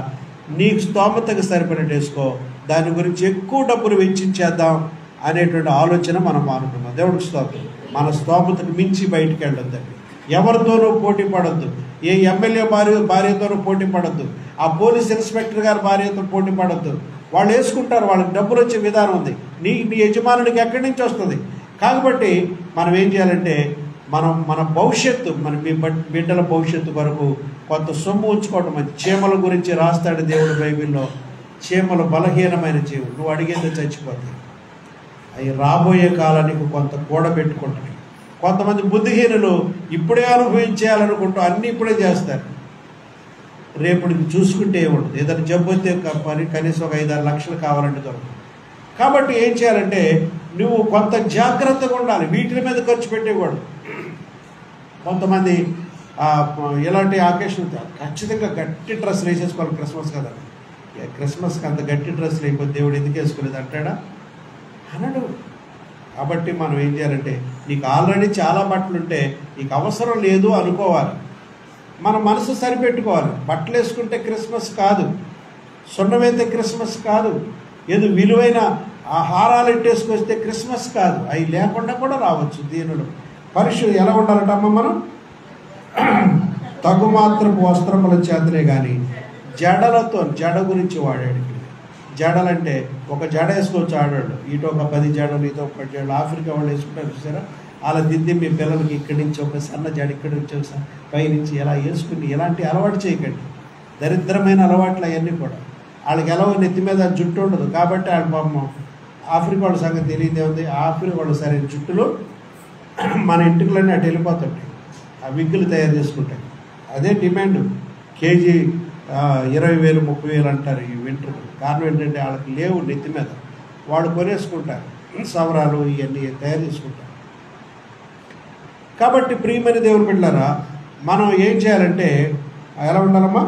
నీకు స్తోమతకు సరిపడినట్టు వేసుకో. దాని గురించి ఎక్కువ డబ్బులు వెచ్చించేద్దాం అనేటువంటి ఆలోచన మనం మానుకున్నాం. దేవుడికి స్తోత్రం. మన స్తోమతకు మించి బయటికి వెళ్ళొద్దండి. ఎవరితోనూ పోటీ పడొద్దు. ఏ ఎమ్మెల్యే భార్యతోనూ పోటీ పడొద్దు. ఆ పోలీస్ ఇన్స్పెక్టర్ గారి భార్యతో పోటీ పడొద్దు. వాళ్ళు వేసుకుంటారు, వాళ్ళకి డబ్బులు వచ్చే విధానం ఉంది. నీ యజమానుడికి ఎక్కడి నుంచి వస్తుంది? కాబట్టి మనం ఏం చేయాలంటే మన భవిష్యత్తు, మీ బిడ్డల భవిష్యత్తు కొరకు కొంత సొమ్ము ఉంచుకోవటం మంచి. చీమల గురించి రాస్తాడు దేవుడు బైబిల్లో. చీమలు బలహీనమైన జీవులు, నువ్వు అడిగేది చచ్చిపోతాయి. అవి రాబోయే కాలానికి కొంత కూడబెట్టుకుంటాయి. కొంతమంది బుద్ధిహీనులు ఇప్పుడే అనుభవించేయాలనుకుంటూ అన్నీ ఇప్పుడే చేస్తారు. రేపటికి చూసుకుంటే ఏముంటుంది? ఏదైనా జబ్బు అయితే కనీసం ఒక 5-6 లక్షలు కావాలంటే దొరకదు. కాబట్టి ఏం చేయాలంటే నువ్వు కొంత జాగ్రత్తగా ఉండాలి. వీటి మీద ఖర్చు పెట్టేవాడు. కొంతమంది ఇలాంటి ఆకేషన్ ఖచ్చితంగా గట్టి డ్రెస్సులు వేసేసుకోవాలి క్రిస్మస్ కదా. క్రిస్మస్కి అంత గట్టి డ్రెస్సులు అయిపోతే దేవుడు ఎందుకు వేసుకోలేదు అంటాడా? అనడు. కాబట్టి మనం ఏం చేయాలంటే నీకు ఆల్రెడీ చాలా బట్టలు ఉంటే నీకు అవసరం లేదు అనుకోవాలి. మన మనసు సరిపెట్టుకోవాలి. బట్టలు వేసుకుంటే క్రిస్మస్ కాదు, సున్నమైతే క్రిస్మస్ కాదు, ఏదో విలువైన హారాలు ఎట్టేసుకొస్తే క్రిస్మస్ కాదు. అవి లేకుండా కూడా రావచ్చు. దీనులు పరిశుద్ధి ఎలా ఉండాలంటమ్మా? మనం తగు మాత్రపు వస్త్రముల చేతనే కానీ జడ గురించి వాడాడు. జడలంటే ఒక జడ వేసుకోవచ్చు ఆడాడు, ఇటు ఒక 10 జడలు, ఇటు ఒక 10 జడలు. ఆఫ్రికా వాళ్ళు వేసుకుంటారు చూసారా, అలా దిద్ది మీ పిల్లలకి ఇక్కడి నుంచి ఒక సన్న జడ, ఇక్కడి నుంచి ఒక పైనుంచి ఎలా వేసుకుని ఎలాంటి అలవాటు చేయకండి. దరిద్రమైన అలవాట్లు అవన్నీ కూడా. వాళ్ళకి ఎలా నెత్తి మీద జుట్టు ఉండదు కాబట్టి వాళ్ళ పాపం ఆఫ్రికా వాళ్ళ సంగతి తెలియదే ఉంది. ఆఫ్రికా వాళ్ళు సరైన జుట్టులు మన ఇంటికలన్నీ అటు వెళ్ళిపోతుంటాయి, ఆ విగ్గులు తయారు చేసుకుంటాయి. అదే డిమాండ్. కేజీ 20,000 30,000 అంటారు ఈ వింటర్. కారణం ఏంటంటే వాళ్ళకి లేవు నెత్తి మీద, వాళ్ళు కొనేసుకుంటారు, సవరాలు ఇవన్నీ తయారు చేసుకుంటారు. కాబట్టి ప్రియమైన దేవుని బిడ్డలారా, మనం ఏం చేయాలంటే ఎలా ఉండాలమ్మా,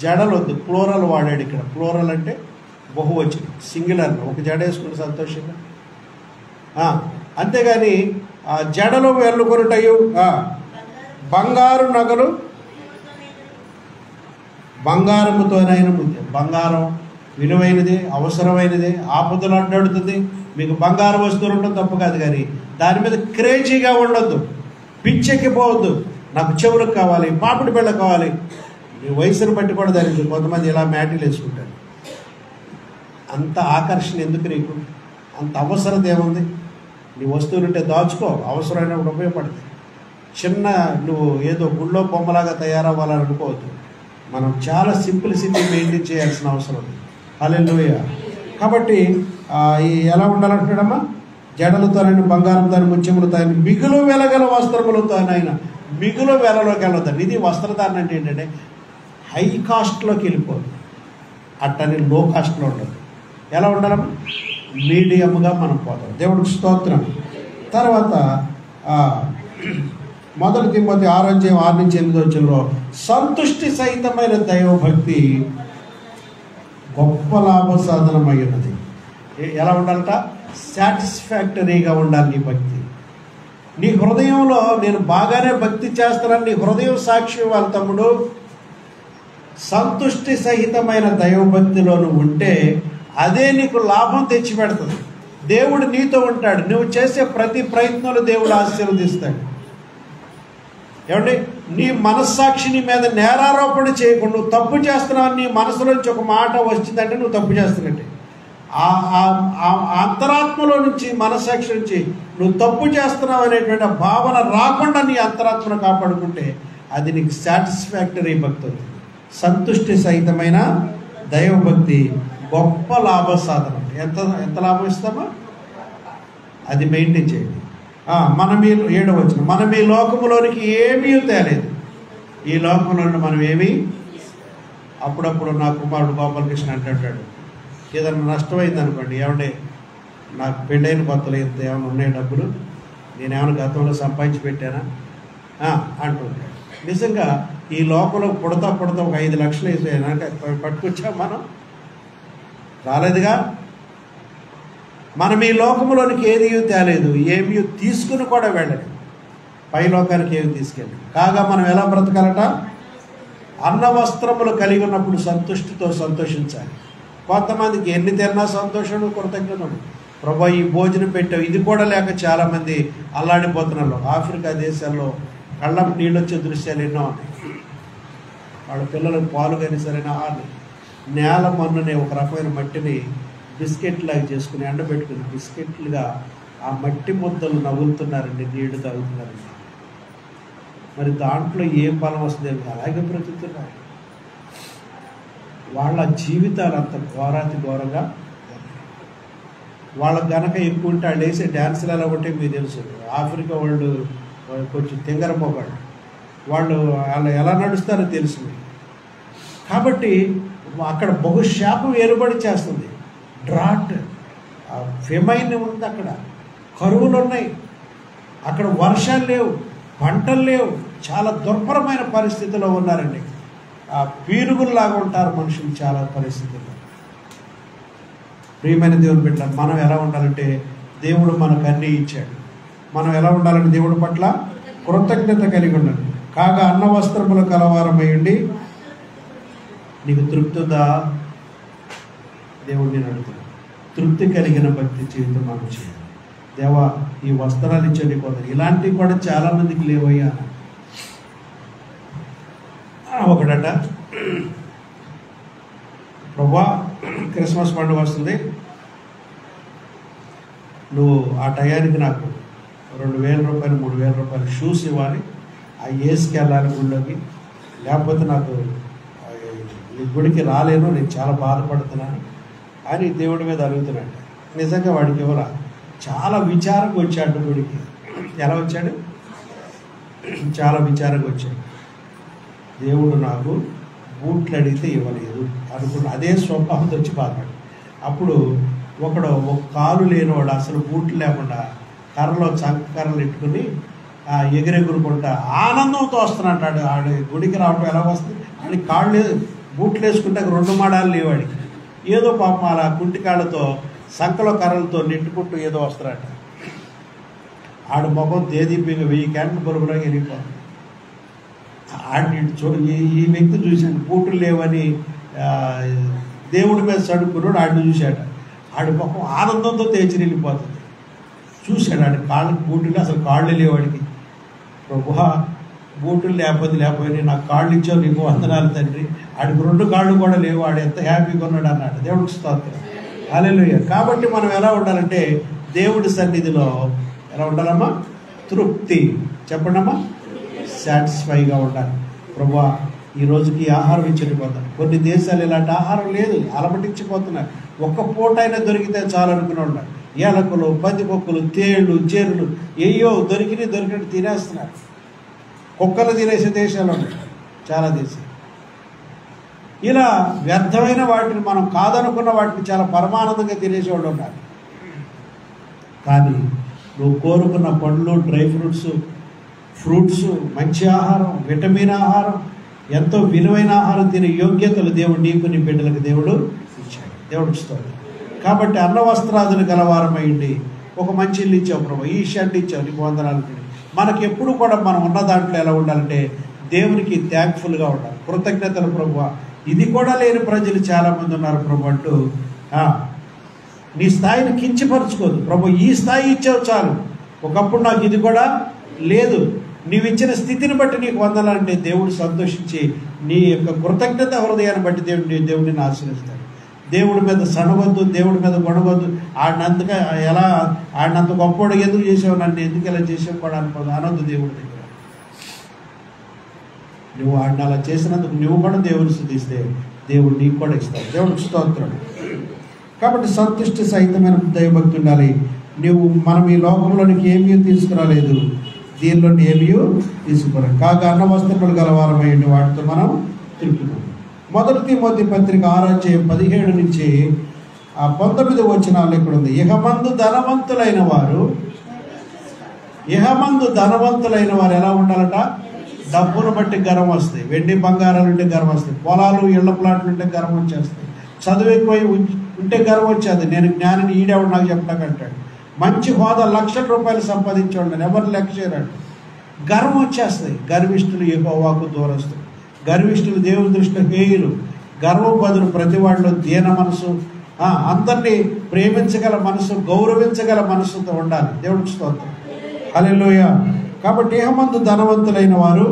జడలు వద్దు, ప్లోరల్ వాడాడు ఇక్కడ. ప్లోరల్ అంటే బహువచనం, సింగులర్, ఒక జడ వేసుకుని సంతోషంగా. అంతేగాని జడలు వెళ్ళుకొనుటయు, బంగారు నగలు, బంగారముతోనైనా ముద్ద. బంగారం విలువైనది, అవసరమైనది, ఆపదలు అడ్డాడుతుంది. మీకు బంగారు వస్తువులు ఉండడం తప్పు కాదు, కానీ దాని మీద క్రేజీగా ఉండొద్దు, పిచ్చెక్కిపోవద్దు. నాకు చెవులకు కావాలి, పాపిడి బిళ్ళ కావాలి. మీ వయసును బట్టి కూడా దానికి కొంతమంది ఇలా మ్యాటీలు వేసుకుంటారు. అంత ఆకర్షణ ఎందుకు నీకు? అంత అవసరత ఏముంది? నీ వస్తువులుంటే దాచుకో, అవసరమైనప్పుడు ఉపయోగపడుతుంది. చిన్న నువ్వు ఏదో గుళ్ళో బొమ్మలాగా తయారవ్వాలని అనుకోవద్దు. మనం చాలా సింప్లిసిటీ మెయింటైన్ చేయాల్సిన అవసరం ఉంది. హల్లెలూయా. కాబట్టి ఎలా ఉండాలంటున్నాడమ్మా, జడలతోనైనా బంగారంతో ముత్యములతో మిగులు వెలగల వస్త్రములతోనైనా. మిగులు వెలలోకి వెళ్ళొద్దండి. ఇది వస్త్రధారణ అంటే ఏంటంటే హై కాస్ట్లోకి వెళ్ళిపోదు, అట్టని లో కాస్ట్లో ఉండదు. ఎలా ఉండాలమ్మా, మీడియంగా మనం పోతాం. దేవుడికి స్తోత్రం. తర్వాత 1 తిమోతి 6:6-8 సంతుష్టి సహితమైన దైవభక్తి గొప్ప లాభ సాధనమై ఉన్నది. ఎలా ఉండాలట, సాటిస్ఫాక్టరీగా ఉండాలి నీ భక్తి. నీ హృదయంలో నేను బాగానే భక్తి చేస్తానని నీ హృదయం సాక్షి ఇవ్వాలి తమ్ముడు. సంతుష్టి సహితమైన దైవభక్తిలో నువ్వు ఉంటే అదే నీకు లాభం తెచ్చిపెడుతుంది. దేవుడు నీతో ఉంటాడు. నువ్వు చేసే ప్రతి ప్రయత్నంలో దేవుడు ఆశీర్వదిస్తాడు. ఏమండి, నీ మనస్సాక్షిని మీద నేరారోపణ చేయకుండా నువ్వు తప్పు చేస్తున్నావు, నీ మనసులోంచి ఒక మాట వచ్చిందంటే నువ్వు తప్పు చేస్తున్నట్టే. అంతరాత్మలో నుంచి, మనస్సాక్షి నుంచి నువ్వు తప్పు చేస్తున్నావు అనేటువంటి భావన రాకుండా నీ అంతరాత్మను కాపాడుకుంటే అది నీకు సాటిస్ఫాక్టరీ భక్తి అవుతుంది. సంతుష్టి సహితమైన దైవభక్తి గొప్ప లాభ సాధన. ఎంత లాభం ఇస్తామో అది మెయింటైన్ చేయండి. మనం 7వ వచనం, మనం ఈ లోకములోనికి ఏమీ తేలేదు. ఈ లోకంలో మనం ఏమీ. అప్పుడప్పుడు నా కుమారుడు గోపాలకృష్ణ అంటాడు, ఏదైనా నష్టమైంది అనుకోండి, ఏమంటే నాకు పెళ్ళైన కొత్తలో ఇంత ఏమైనా ఉన్నాయి డబ్బులు, నేనేమైనా గతంలో సంపాదించి పెట్టానా అంటుంటాడు. నిజంగా ఈ లోకంలో పుడతా ఒక 5 లక్షలు వేసాయనా పట్టుకొచ్చాం మనం? రాలేదుగా. మనం ఈ లోకంలోనికి ఏది తేలేదు, ఏమీ తీసుకుని కూడా వెళ్ళలేదు, పై లోకానికి ఏమి తీసుకెళ్ళి. కాగా మనం ఎలా బ్రతకాలట, అన్న వస్త్రములు కలిగి ఉన్నప్పుడు సంతుష్టితో సంతోషించాలి. కొంతమందికి ఎన్ని తిన్నా సంతోషం, కృతజ్ఞత. ప్రభా ఈ భోజనం పెట్టావు, ఇది కూడా లేక చాలామంది అల్లాడిపోతున్నారు. ఆఫ్రికా దేశాల్లో కళ్ళం నీళ్ళు వచ్చే దృశ్యాలు ఎన్నో ఉన్నాయి. వాళ్ళ పిల్లలకు పాలు కానీ సరైన ఆహారం, నేల మన్నునే ఒక రకమైన మట్టిని బిస్కెట్ లాగా చేసుకుని ఎండబెట్టుకుని బిస్కెట్లుగా ఆ మట్టి ముద్దలు నవ్వులుతున్నారండి, నీళ్లు తాగుతున్నారండి. మరి దాంట్లో ఏ ఫలం వస్తుంది? అలాగే బ్రతుకుతున్నారు. వాళ్ళ జీవితాలు అంత ఘోరాతి ఘోరంగా. వాళ్ళకు గనక ఎక్కువ ఉంటే వాళ్ళు వేసే డ్యాన్సులు ఎలా ఉంటే మీకు తెలుసు. ఆఫ్రికా వాళ్ళు కొంచెం తింగర మొగాళ్ళు, వాళ్ళు ఎలా నడుస్తారో తెలుసు. కాబట్టి అక్కడ బహుశాపం ఏర్పడి చేస్తుంది. డ్రాట్, ఫెమైన్ ఉంది, అక్కడ కరువులు ఉన్నాయి, అక్కడ వర్షాలు లేవు, పంటలు లేవు, చాలా దుర్భరమైన పరిస్థితిలో ఉన్నారండి. పీరుగుల్లాగా ఉంటారు మనుషులు చాలా పరిస్థితుల్లో. ప్రియమైన దేవుని బిడ్డ, మనం ఎలా ఉండాలంటే దేవుడు మనకు అన్నీ ఇచ్చాడు. మనం ఎలా ఉండాలంటే దేవుడి పట్ల కృతజ్ఞత కలిగి ఉండాలి. కాగా అన్న వస్త్రములు కలవారమయ్యండి. నీకు తృప్తి ఉందా? దేవుడు నేను అడుగుతున్నాను. తృప్తి కలిగిన భక్తి జీవితం మనం చేయాలి. దేవా ఈ వస్త్రాలు ఇచ్చండి కొందరు, ఇలాంటివి కూడా చాలామందికి లేవయ్యా. ఒకడట క్రిస్మస్ పండుగ వస్తుంది, నువ్వు ఆ టయానికి నాకు 2,000 రూపాయలు 3,000 రూపాయలు షూస్ ఇవ్వాలి, అవి వేసుకెళ్ళాలి గుళ్ళోకి, లేకపోతే నాకు ఈ గుడికి రాలేను, నేను చాలా బాధపడుతున్నాను అని దేవుడి మీద అడుగుతున్నాడు. నిజంగా వాడికి ఎవరా చాలా విచారంగా వచ్చాడు గుడికి. ఎలా వచ్చాడు? చాలా విచారంగా వచ్చాడు. దేవుడు నాకు బూట్లు అడిగితే ఇవ్వలేదు అనుకున్న అదే స్వభావంతో వచ్చి బాధపడు. అప్పుడు ఒక కాలు లేనివాడు అసలు బూట్లు లేకుండా కర్రలో కర్రలు ఎట్టుకుని ఎగిరెగురుకుంటా ఆనందంతో వస్తున్నాడు. ఆడు గుడికి రావడం ఎలా వస్తుంది? ఆడికి కాళ్ళు బూట్లు వేసుకుంటే 2 మాడాలు లేవాడికి. ఏదో పాపం అలా కుంటి కాళ్ళతో సంకలో కర్రలతో నెట్టుకుంటూ ఏదో వస్తున్నాడు. ఆడు మొహం దేదీపంగా 1000 క్యాంట్లు బరువులాగా వెళ్ళిపోతుంది. ఈ వ్యక్తి చూశాడు, బూట్లు లేవని దేవుడి మీద చడుకున్నాడు. ఆడిని చూశాడు, ఆడి మొహం ఆనందంతో తేచి వెళ్ళిపోతుంది. చూశాడు ఆడి కాళ్ళకి బూట్లు, అసలు కాళ్ళు లేవాడికి. ప్రభువా, బూట్లు లేకపోయినా నాకు కాళ్ళు ఇచ్చావు, నీకు వందనాలు తండ్రి. ఆడికి 2 కాళ్ళు కూడా లేవు, ఆడు ఎంత హ్యాపీగా ఉన్నాడు అన్నాడు. దేవుడికి స్తోత్రం, హల్లెలూయా. కాబట్టి మనం ఎలా ఉండాలంటే దేవుడి సన్నిధిలో ఎలా ఉండాలమ్మా? తృప్తి. చెప్పండమ్మా, సాటిస్ఫైగా ఉండాలి. ప్రభువా, ఈ రోజుకి ఆహారం ఇచ్చిపోతాను. కొన్ని దేశాలు ఇలాంటి ఆహారం లేదు, అలమటించిపోతున్నారు. ఒక్క పూట అయినా దొరికితే చాలు అనుకుని ఉన్నారు. ఏలకులు, పందికొక్కులు, తేళ్ళు, జెర్రులు ఏయో దొరికినట్టు తినేస్తున్నారు. కుక్కలు తినేసే దేశాలు ఉన్నాయి చాలా దేశాలు. ఇలా వ్యర్థమైన వాటిని, మనం కాదనుకున్న వాటిని చాలా పరమానందంగా తినేసేవాళ్ళు ఉన్నారు. కానీ నువ్వు కోరుకున్న పండ్లు, డ్రై ఫ్రూట్స్, మంచి ఆహారం, విటమిన్ ఆహారం, ఎంతో విలువైన ఆహారం తినే యోగ్యతలు దేవుడు నీకు, నీ బిడ్డలకు దేవుడు ఇచ్చాడు. దేవుడు ఇస్తాడు. కాబట్టి అన్న వస్త్రాదులు గలవారమైంది. ఒక మంచి ఇల్లు ఇచ్చావు ప్రభు, ఈ షర్ట్ ఇచ్చావు, నీకు వందనాలు. మనకి ఎప్పుడు కూడా మనం ఉన్న దాంట్లో ఎలా ఉండాలంటే దేవునికి థ్యాంక్ఫుల్గా ఉండాలి, కృతజ్ఞతలు. ప్రభు, ఇది కూడా లేని ప్రజలు చాలామంది ఉన్నారు ప్రభు అంటూ నీ స్థాయిని కించపరుచుకోదు. ప్రభు, ఈ స్థాయి ఇచ్చావు చాలు, ఒకప్పుడు నాకు ఇది కూడా లేదు, నీవు ఇచ్చిన స్థితిని బట్టి నీకు వందనాలంటే దేవుడు సంతోషించి నీ యొక్క కృతజ్ఞత హృదయాన్ని బట్టి దేవుడిని ఆశీర్వదిస్తాడు. దేవుడి మీద సనవద్దు, దేవుడి మీద గొడవద్దు. ఆడినంత గొప్పవాడు ఎందుకు చేసావు, నన్ను ఎందుకు ఇలా చేసావు కూడా అనొద్దు. దేవుడి దగ్గర నువ్వు ఆడిని అలా చేసినందుకు నువ్వు కూడా దేవుని స్తుతిస్తే దేవుడు నీకు కూడా ఇస్తాడు. దేవుడికి స్తోత్రం. కాబట్టి సంతుష్టి సహితమైన దైవభక్తి ఉండాలి. మనం ఈ లోకంలోనికి ఏమీ తీసుకురాలేదు, దీనిలో ఏమీ తీసుకురా కాగా అన్న వస్త్రములు గలవారమైంది, వాటితో మనం తింటున్నాం. 1 తిమోతి పత్రిక 6:17 నుంచి 19 వచనాలు ఇక్కడ ఉంది. ఇహమందు ధనవంతులైన వారు ఎలా ఉండాలట? డబ్బును బట్టి గర్వం వస్తాయి, వెండి బంగారాలు ఉంటే గర్వం వస్తాయి, పొలాలు ఇళ్ల ప్లాట్లు ఉంటే గర్వం వచ్చేస్తాయి, చదువు ఎక్కువ ఉంటే గర్వం వచ్చేది. నేను జ్ఞానిని, ఈడేవాడు నాకు చెప్పడాకంటాడు. మంచి హోదా, లక్షల రూపాయలు సంపాదించేవాడు ఎవరు లెక్క చేయరాడు. గర్వం వచ్చేస్తాయి. గర్విష్ఠులు యెహోవాకు దూరస్తులు, గర్విష్ఠులు దేవుని దృష్టిలో హేయులు. గర్వం బదులు ప్రతి వాడిలో దీన మనసు, అందరినీ ప్రేమించగల మనసు, గౌరవించగల మనసుతో ఉండాలి. దేవుడికి స్తోత్రం, హల్లెలూయా. కాబట్టి ఇహమందు ధనవంతులైన వారు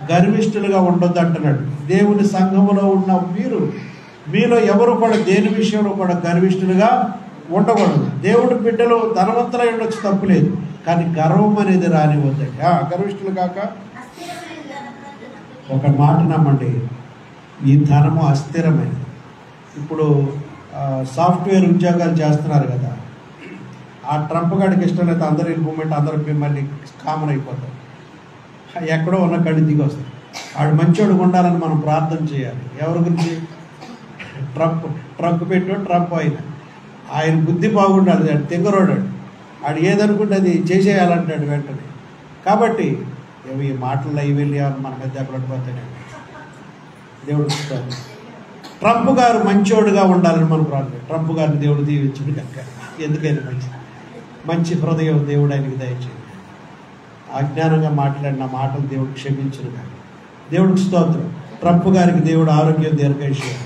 గర్విష్ఠులుగా ఉండొద్దు అంటున్నాడు. దేవుని సంఘములో ఉన్న మీలో ఎవరు కూడా దేని విషయంలో కూడా గర్విష్ఠులుగా ఉండకూడదు. దేవుడి బిడ్డలు ధనవంతులై ఉండొచ్చు, తప్పులేదు, కానీ గర్వం అనేది రానివద్దండి. గర్విష్ఠులు కాక ఒక మాట నమ్మండి, ఈ ధనము అస్థిరమైనది. ఇప్పుడు సాఫ్ట్వేర్ ఉద్యోగాలు చేస్తున్నారు కదా, ఆ ట్రంప్ గాడికి ఇష్టం లేదు, అందరూ ఇంప్రూవ్మెంట్, అందరూ మళ్ళీ కామన్ అయిపోతారు. ఎక్కడో ఉన్న కడి దిగి వస్తుంది. ఆడు మంచోడు ఉండాలని మనం ప్రార్థన చేయాలి. ఎవరి గురించి? ట్రంప్ అయినా ఆయన బుద్ధి బాగుండాలి. ఆడు తెంగరోడు, ఆడు ఏదనుకుంటే అది చేసేయాలంటాడు వెంటనే. కాబట్టి ఈ మాటల్లో అవి వెళ్ళి మన మీద దెబ్బలాడిపోతానే. దేవుడు ట్రంప్ గారు మంచోడుగా ఉండాలని మనం ప్రార్థన. ట్రంప్ గారిని దేవుడు దీవించుడు కనుక, ఎందుకైనా మంచి హృదయం దేవుడు ఆయనకి దయచేయండి. అజ్ఞానంగా మాట్లాడిన మాటలు దేవుడు క్షమించును కానీ. దేవుడికి స్తోత్రం. ట్రంప్ గారికి దేవుడు ఆరోగ్యం, దీర్ఘాయుష్యం,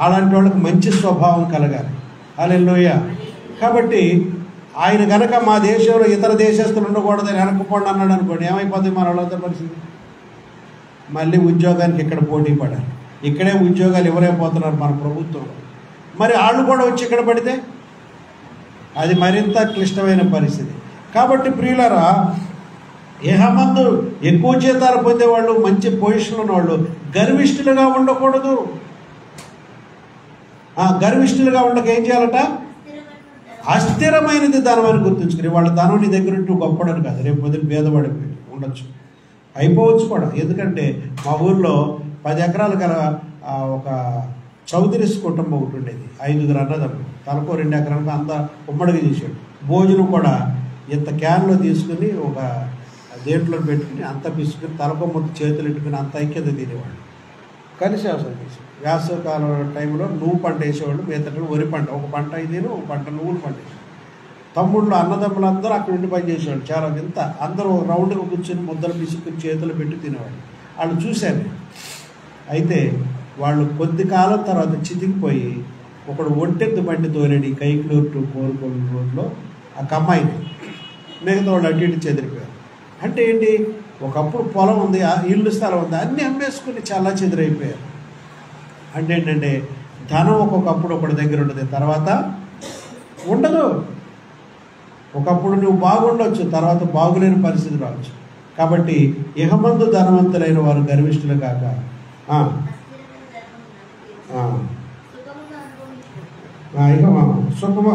అలాంటి వాళ్ళకి మంచి స్వభావం కలగాలి. హల్లెలూయా. కాబట్టి ఆయన కనుక మా దేశంలో ఇతర దేశస్తులు ఉండకూడదని వెనకపోండి అన్నాడు అనుకోండి, ఏమైపోతుంది మన వాళ్ళందరి పరిస్థితి? మళ్ళీ ఉద్యోగానికి ఇక్కడ పోటీ పడాలి. ఇక్కడే ఉద్యోగాలు ఎవరైపోతున్నారు మన ప్రభుత్వంలో. మరి వాళ్ళు కూడా వచ్చి ఇక్కడ పడితే అది మరింత క్లిష్టమైన పరిస్థితి. కాబట్టి ప్రియులారా, ఇహమందు ఎక్కువ జీతాలు పొందేవాళ్ళు, మంచి పొజిషన్ ఉన్నవాళ్ళు గర్విష్ఠులుగా ఉండకూడదు. గర్విష్ఠులుగా ఉండక ఏం చేయాలట? అస్థిరమైనది ధనం అని గుర్తుంచుకుని, వాళ్ళ ధనం నీ దగ్గర ఉంటూ గొప్పడని కాదు, రేపు పొద్దున పేదవాడి ఉండొచ్చు, అయిపోవచ్చు కూడా. ఎందుకంటే మా ఊర్లో 10 ఎకరాలు గల ఒక చౌదరీస్ కుటుంబం ఒకటి ఉండేది, 5 అన్నదమ్ములు, తనకో 2 ఎకరాలకు అంతా ఉమ్మడిగా చేసాడు. భోజనం కూడా ఇంత క్యాన్లో తీసుకుని ఒక దేంట్లో పెట్టుకుని అంత పిసుకుని తలకో ముద్ద చేతులు పెట్టుకుని అంత ఐక్యత తినేవాళ్ళు. కలిసి వ్యవసాయం చేసేవాడు. వేసవికాలం టైంలో నువ్వు పంట వేసేవాళ్ళు, మిగతా వరి పంట, ఒక పంట ఇదేను, ఒక పంట నువ్వులు పంట వేసేవాడు. తమ్ముళ్ళు అన్నదమ్ములు అందరూ అక్కడ ఉండి పని చేసేవాళ్ళు. చాలా వింత, అందరూ రౌండ్గా కూర్చొని ముద్దలు పిసుకుని చేతులు పెట్టి తినేవాళ్ళు. వాళ్ళు చూశాను. అయితే వాళ్ళు కొద్ది కాలం తర్వాత చితికిపోయి ఒకడు ఒంటెత్తు బండి తోలేడు ఈ కైకులూరు టు కోరుకోలు రోడ్లో ఆ కమ్మాయిని, మిగతా వాళ్ళు అటు ఇటు చెదిరిపోయారు. అంటే ఏంటి, ఒకప్పుడు పొలం ఉంది, ఇల్లు స్థలం ఉంది, అన్నీ అమ్మేసుకుని చాలా చెదిరైపోయారు. అంటే ఏంటంటే ధనం ఒక్కొక్కప్పుడు ఒకటి దగ్గర ఉండదు, తర్వాత ఉండదు. ఒకప్పుడు నువ్వు బాగుండొచ్చు, తర్వాత బాగులేని పరిస్థితి రావచ్చు. కాబట్టి ఇహమందు ధనవంతులైన వారు గర్విష్ఠులు కాక సుఖము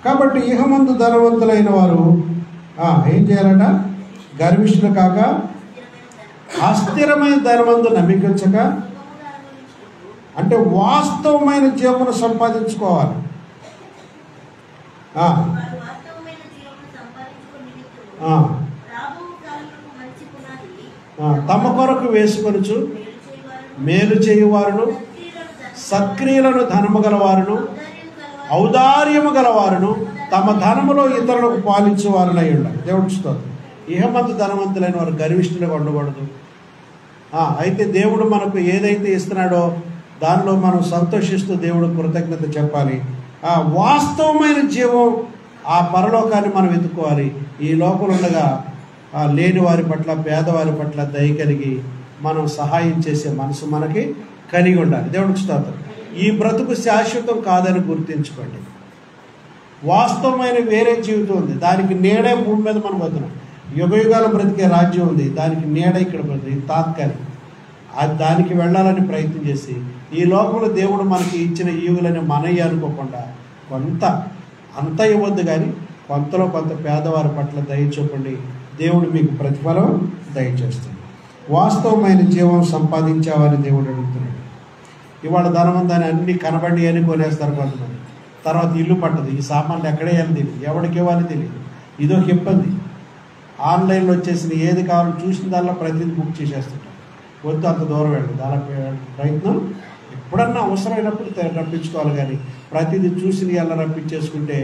కాబట్టి ఇహమందు ధనవంతులైన వారు ఏం చేయాలట? గర్విష్ఠులు కాక అస్థిరమైన ధనమందు నమ్మికించక, అంటే వాస్తవమైన జీవనం సంపాదించుకోవాలి. తమ కొరకు వేసుకొనుచు మేలు చేయువారును, సత్క్రియలను ధనము గలవారును, ఔదార్యము గలవారును, తమ ధనములో ఇతరులకు పాలించేవారునై ఉండాలి. దేవుడు స్తోత్రం. ఇహమందు ధనవంతులైన వారు గర్విష్ఠులుగా ఉండకూడదు. అయితే దేవుడు మనకు ఏదైతే ఇస్తున్నాడో దానిలో మనం సంతోషిస్తూ దేవుడు కృతజ్ఞత చెప్పాలి. వాస్తవమైన జీవం, ఆ పరలోకాన్ని మనం వెతుక్కోవాలి. ఈ లోపల ఉండగా లేని వారి పట్ల, పేదవారి పట్ల దయ కలిగి మనం సహాయం చేసే మనసు మనకి కలిగి ఉండాలి. దేవుడికి స్తోత్రం. ఈ బ్రతుకు శాశ్వతం కాదని గుర్తించుకోండి. వాస్తవమైన వేరే జీవితం ఉంది, దానికి నీడే భూమి మీద మనం బతున్నాం. యుగయుగాల బ్రతికే రాజ్యం ఉంది, దానికి నీడ ఇక్కడ బ్రతికి తాత్కాలిక. దానికి వెళ్ళాలని ప్రయత్నం చేసి ఈ లోకంలో దేవుడు మనకి ఇచ్చిన ఈవులని మనయ్య అనుకోకుండా కొంత అంత ఇవ్వద్దు, కానీ కొంతలో కొంత పేదవారి పట్ల దయ చూపండి, దేవుడు మీకు ప్రతిఫలం దయచేస్తుంది. వాస్తవమైన జీవం సంపాదించావని దేవుడు అడుగుతున్నాడు. ఇవాళ ధనవంతాన్ని అన్ని కనబడి అని కొనేస్తారు కొంతమంది, తర్వాత ఇల్లు పట్టదు, ఈ సామాన్లు ఎక్కడే అని తెలియదు, ఎవరికి ఇవ్వాలి తెలియదు. ఇదొక ఇబ్బంది. ఆన్లైన్లో వచ్చేసిన ఏది కావాలో చూసిన దానిలో ప్రతిదీ బుక్ చేసేస్తుంటాం. వద్దు, అంత దూరం వెళ్ళదు. అలా ప్రయత్నం ఎప్పుడన్నా అవసరమైనప్పుడు రప్పించుకోవాలి, కానీ ప్రతిదీ చూసి అలా రప్పించేసుకుంటే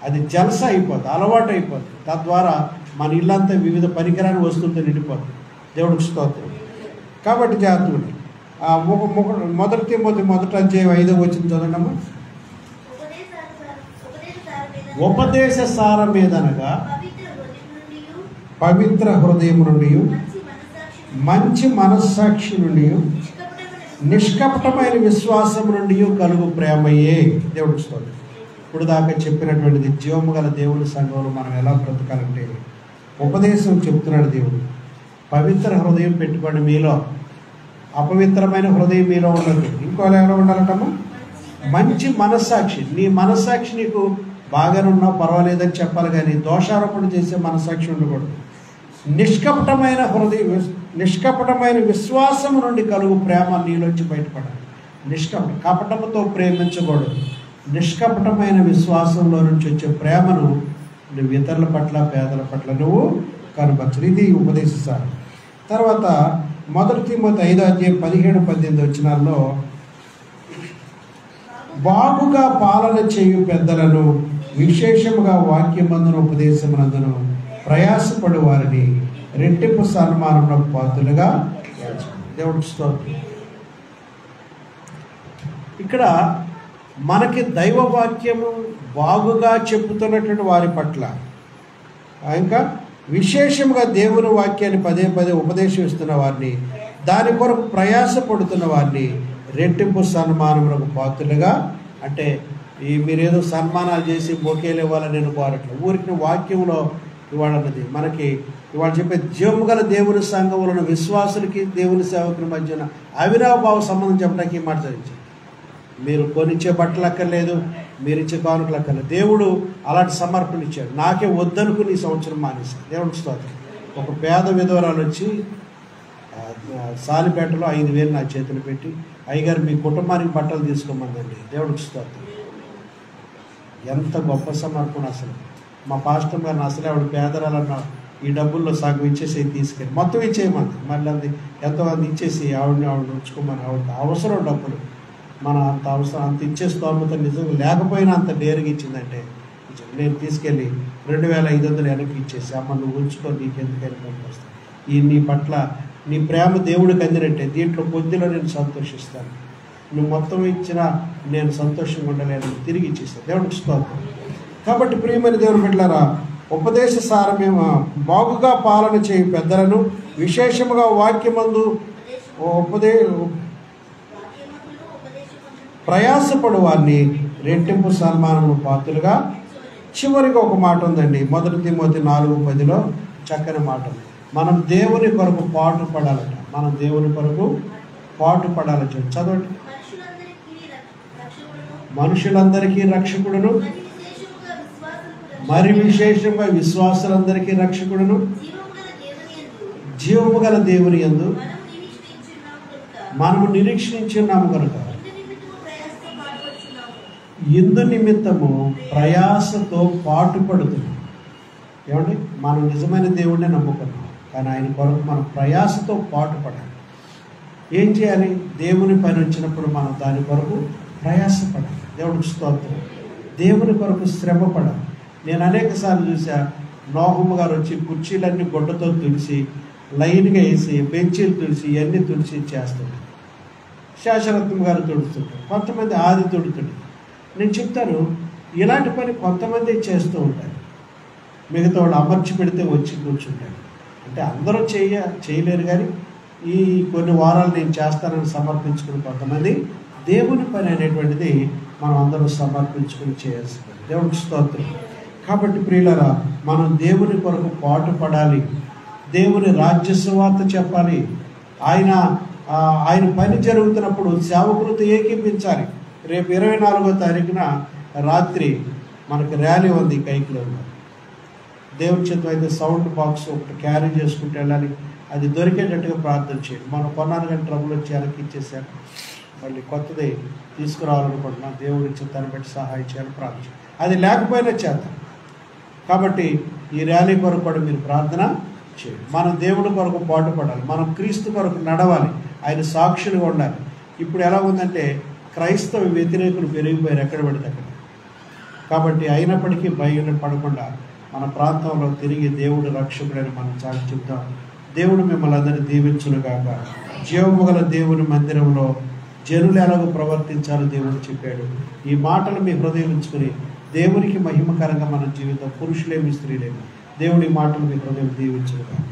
అది జలసా అయిపోతుంది, అలవాటు అయిపోతుంది. తద్వారా మన ఇల్లంతా వివిధ పరికరాన్ని వస్తువులతో నిండిపోతుంది. దేవుడికి స్తోత్రం. కాబట్టి జాగ్రత్తలు. మొదటి తిమోతి 1:5 చదవడమ్మా. ఉపదేశ సారం మీదనగా పవిత్ర హృదయం నుండి, మంచి మనస్సాక్షి నుండి, నిష్కపటమైన విశ్వాసం నుండి కలుగు ప్రేమయే. దేవుడికి స్తోత్రం. ఇప్పుడు దాకా చెప్పినటువంటిది జీవము గల దేవుని సంఘంలో మనం ఎలా బ్రతకాలంటే ఉపదేశం చెప్తున్నాడు దేవుడు. పవిత్ర హృదయం పెట్టుకోండి మీలో, అపవిత్రమైన హృదయం మీలో ఉండదు. ఇంకోలా ఎలా ఉండాలంటమ్మా? మంచి మనస్సాక్షి. నీ మనస్సాక్షి నీకు బాగానే ఉన్నా పర్వాలేదని చెప్పాలి, కానీ దోషారోపణ చేసే మనస్సాక్షి ఉండకూడదు. నిష్కపటమైన హృదయం, నిష్కపటమైన విశ్వాసం నుండి కలుగు ప్రేమ నీలోంచి బయటపడాలి. కపటముతో ప్రేమించకూడదు. నిష్కపటమైన విశ్వాసంలో నుంచి వచ్చే ప్రేమను నువ్వు ఇతరుల పట్ల, పేదల పట్ల నువ్వు కనపరచు. ఇది ఉపదేశిస్తారు. తర్వాత 1 తిమోతి 5:17-18 బాగుగా పాలన చేయు పెద్దలను, విశేషముగా వాక్యమందును ఉపదేశమునందును ప్రయాసపడు వారిని రెట్టింపు సన్మానంలో పాత్రులుగా దేవుడికి స్తోత్రం. ఇక్కడ మనకి దైవవాక్యము బాగుగా చెప్పుతున్నటువంటి వారి పట్ల, ఇంకా విశేషంగా దేవుని వాక్యాన్ని పదే పదే ఉపదేశిస్తున్న వారిని, దాని కొరకు ప్రయాసపడుతున్న వారిని రెట్టింపు సన్మానములకు పాత్రులుగా, అంటే మీరేదో సన్మానాలు చేసి బొకేలు ఇవ్వాలని నేను కోరట్లేదు. ఊరికి వాక్యంలో ఇవాళ అన్నది మనకి ఇవాళ చెప్పే జీవము గల దేవుని సంఘములను విశ్వాసులకి దేవుని సేవకుల మధ్యన అవినాభావ సంబంధం చెప్పడానికి మాట చదివించారు. మీరు కొనిచ్చే బట్టలు అక్కర్లేదు, మీరు ఇచ్చే కానుకలు అక్కర్లేదు. దేవుడు అలాంటి సమర్పణ ఇచ్చాడు. నాకే వద్దనుకుని ఈ సంవత్సరం మానేశాను. దేవుడికి స్తోత్రం. ఒక పేద విధవరాలు వచ్చి సాలిపేటలో 5,000 నా చేతులు పెట్టి, అయ్యగారు మీ కుటుంబానికి బట్టలు తీసుకోమందండి. దేవుడికి స్తోత్రం. ఎంత గొప్ప సమర్పణ అసలు. మా పాస్టర్ గారిని అసలే ఆవిడ పేదరాలన్న ఈ డబ్బుల్లో సగం ఇచ్చేసి తీసుకెళ్ళి మొత్తం ఇచ్చేయమంది. మళ్ళీ అది ఎంతోమంది ఇచ్చేసి ఆవిడ ఉంచుకోమని, ఆవిడకి అవసరం డబ్బులు, మన అంత అవసరం అంత ఇచ్చే స్తోమత నిజంగా లేకపోయినా అంత డేరుగా ఇచ్చిందంటే నేను తీసుకెళ్ళి 2,500 వెనక్కి ఇచ్చేసి, అమ్మ నువ్వు ఉంచుకో, నీకెందుకైనా పంపిస్తాను. నీ పట్ల నీ ప్రేమ దేవుడికి అందినట్టే, దీంట్లో కొద్దిలో నేను సంతోషిస్తాను, నువ్వు మొత్తం ఇచ్చినా నేను సంతోషంగా ఉండలేను, తిరిగి ఇచ్చేస్తాను. దేవుడికి స్తోత్రం. కాబట్టి ప్రియమైన దేవుని బిడ్డలారా, ఉపదేశ సారమేమో బాగుగా పాలన చేయు పెద్దలను, విశేషముగా వాక్యమందు ప్రయాసపడు వారిని రెట్టింపు సన్మానము పాత్రులుగా. చివరిగా ఒక మాట ఉందండి, 1 తిమోతి 4:10 చక్కని మాట. మనం దేవుని కొరకు పాటు పడాలట. మనం దేవుని కొరకు పాటు పడాలని చదవండి. మనుషులందరికీ రక్షకుడును, మరి విశేషంగా విశ్వాసులందరికీ రక్షకుడును, జీవము గల దేవుని యందు మనము నిరీక్షించున్నాము కనుక ఇందు నిమిత్తము ప్రయాసతో పాటుపడుతున్నాం. ఏమండి, మనం నిజమైన దేవుడిని నమ్ముకున్నాం, కానీ ఆయన కొరకు మనం ప్రయాసతో పాటుపడాలి. ఏం చేయాలి? దేవుని పని వచ్చినప్పుడు మనం దాని కొరకు ప్రయాసపడాలి. దేవుడికి స్తోత్రం. దేవుని కొరకు శ్రమ పడాలి. నేను అనేక సార్లు చూసా, నోహమ్మ గారు వచ్చి కుర్చీలన్నీ గుడ్డతో తుడిచి లైన్గా వేసి బెంచీలు తుడిచి ఇవన్నీ తుడిచి చేస్తుంటారు. శేషరత్నం గారు తుడుతుంటారు, కొంతమంది ఆది తుడుతుంటారు. నేను చెప్తాను, ఇలాంటి పని కొంతమంది చేస్తూ ఉంటారు, మిగతా వాళ్ళు అమర్చి పెడితే వచ్చి కూర్చుంటారు. అంటే అందరూ చేయలేరు, కానీ ఈ కొన్ని వారాలు నేను చేస్తానని సమర్పించుకుని కొంతమంది దేవుని పని అనేటువంటిది మనం అందరూ సమర్పించుకుని చేయాల్సింది. దేవుడికి స్తోత్రం. కాబట్టి ప్రియులారా, మనం దేవుని కొరకు పాటు పడాలి, దేవుని రాజ్య సువార్త చెప్పాలి. ఆయన పని జరుగుతున్నప్పుడు సేవకులతో ఏకీపించాలి. రేపు 24వ తారీఖున రాత్రి మనకు ర్యాలీ ఉంది కైకిలో. దేవుని చిత్తం అయితే సౌండ్ బాక్స్ ఒకటి క్యారీ చేసుకుంటూ వెళ్ళాలి. అది దొరికేటట్టుగా ప్రార్థన చేయండి. మనం కొన్నాను కానీ ట్రబుల్ వచ్చి వెనక్కి ఇచ్చేసాను, మళ్ళీ కొత్తది తీసుకురావాలనుకుంటున్నాను. దేవుడి చిత్తాన్ని బట్టి సహాయం చేయాలని ప్రార్థన. అది లేకపోయినా చేద్దాం. కాబట్టి ఈ ర్యాలీ కొరకు కూడా మీరు ప్రార్థన చేయండి. మనం దేవుడి కొరకు పాటుపడాలి, మనం క్రీస్తు కొరకు నడవాలి, ఆయన సాక్షులుగా ఉండాలి. ఇప్పుడు ఎలా ఉందంటే క్రైస్తవ వ్యతిరేకులు పెరిగిపోయారు ఎక్కడ పడితే అక్కడ. కాబట్టి అయినప్పటికీ భయం పడకుండా మన ప్రాంతంలో తిరిగి దేవుడు రక్షకుడని మనం చాటి చెప్తాం. దేవుడు మిమ్మల్ని అందరినీ దీవించునుగాక. జీవము గల దేవుని మందిరంలో జనులు ఎలాగో ప్రవర్తించాలో దేవుడు చెప్పాడు. ఈ మాటలు మీ హృదయం ఉంచుకుని దేవునికి మహిమకరంగా మన జీవితం, పురుషులేమి స్త్రీలేమి, దేవుడి మాటలు మీ హృదయం దీవించునుగాక.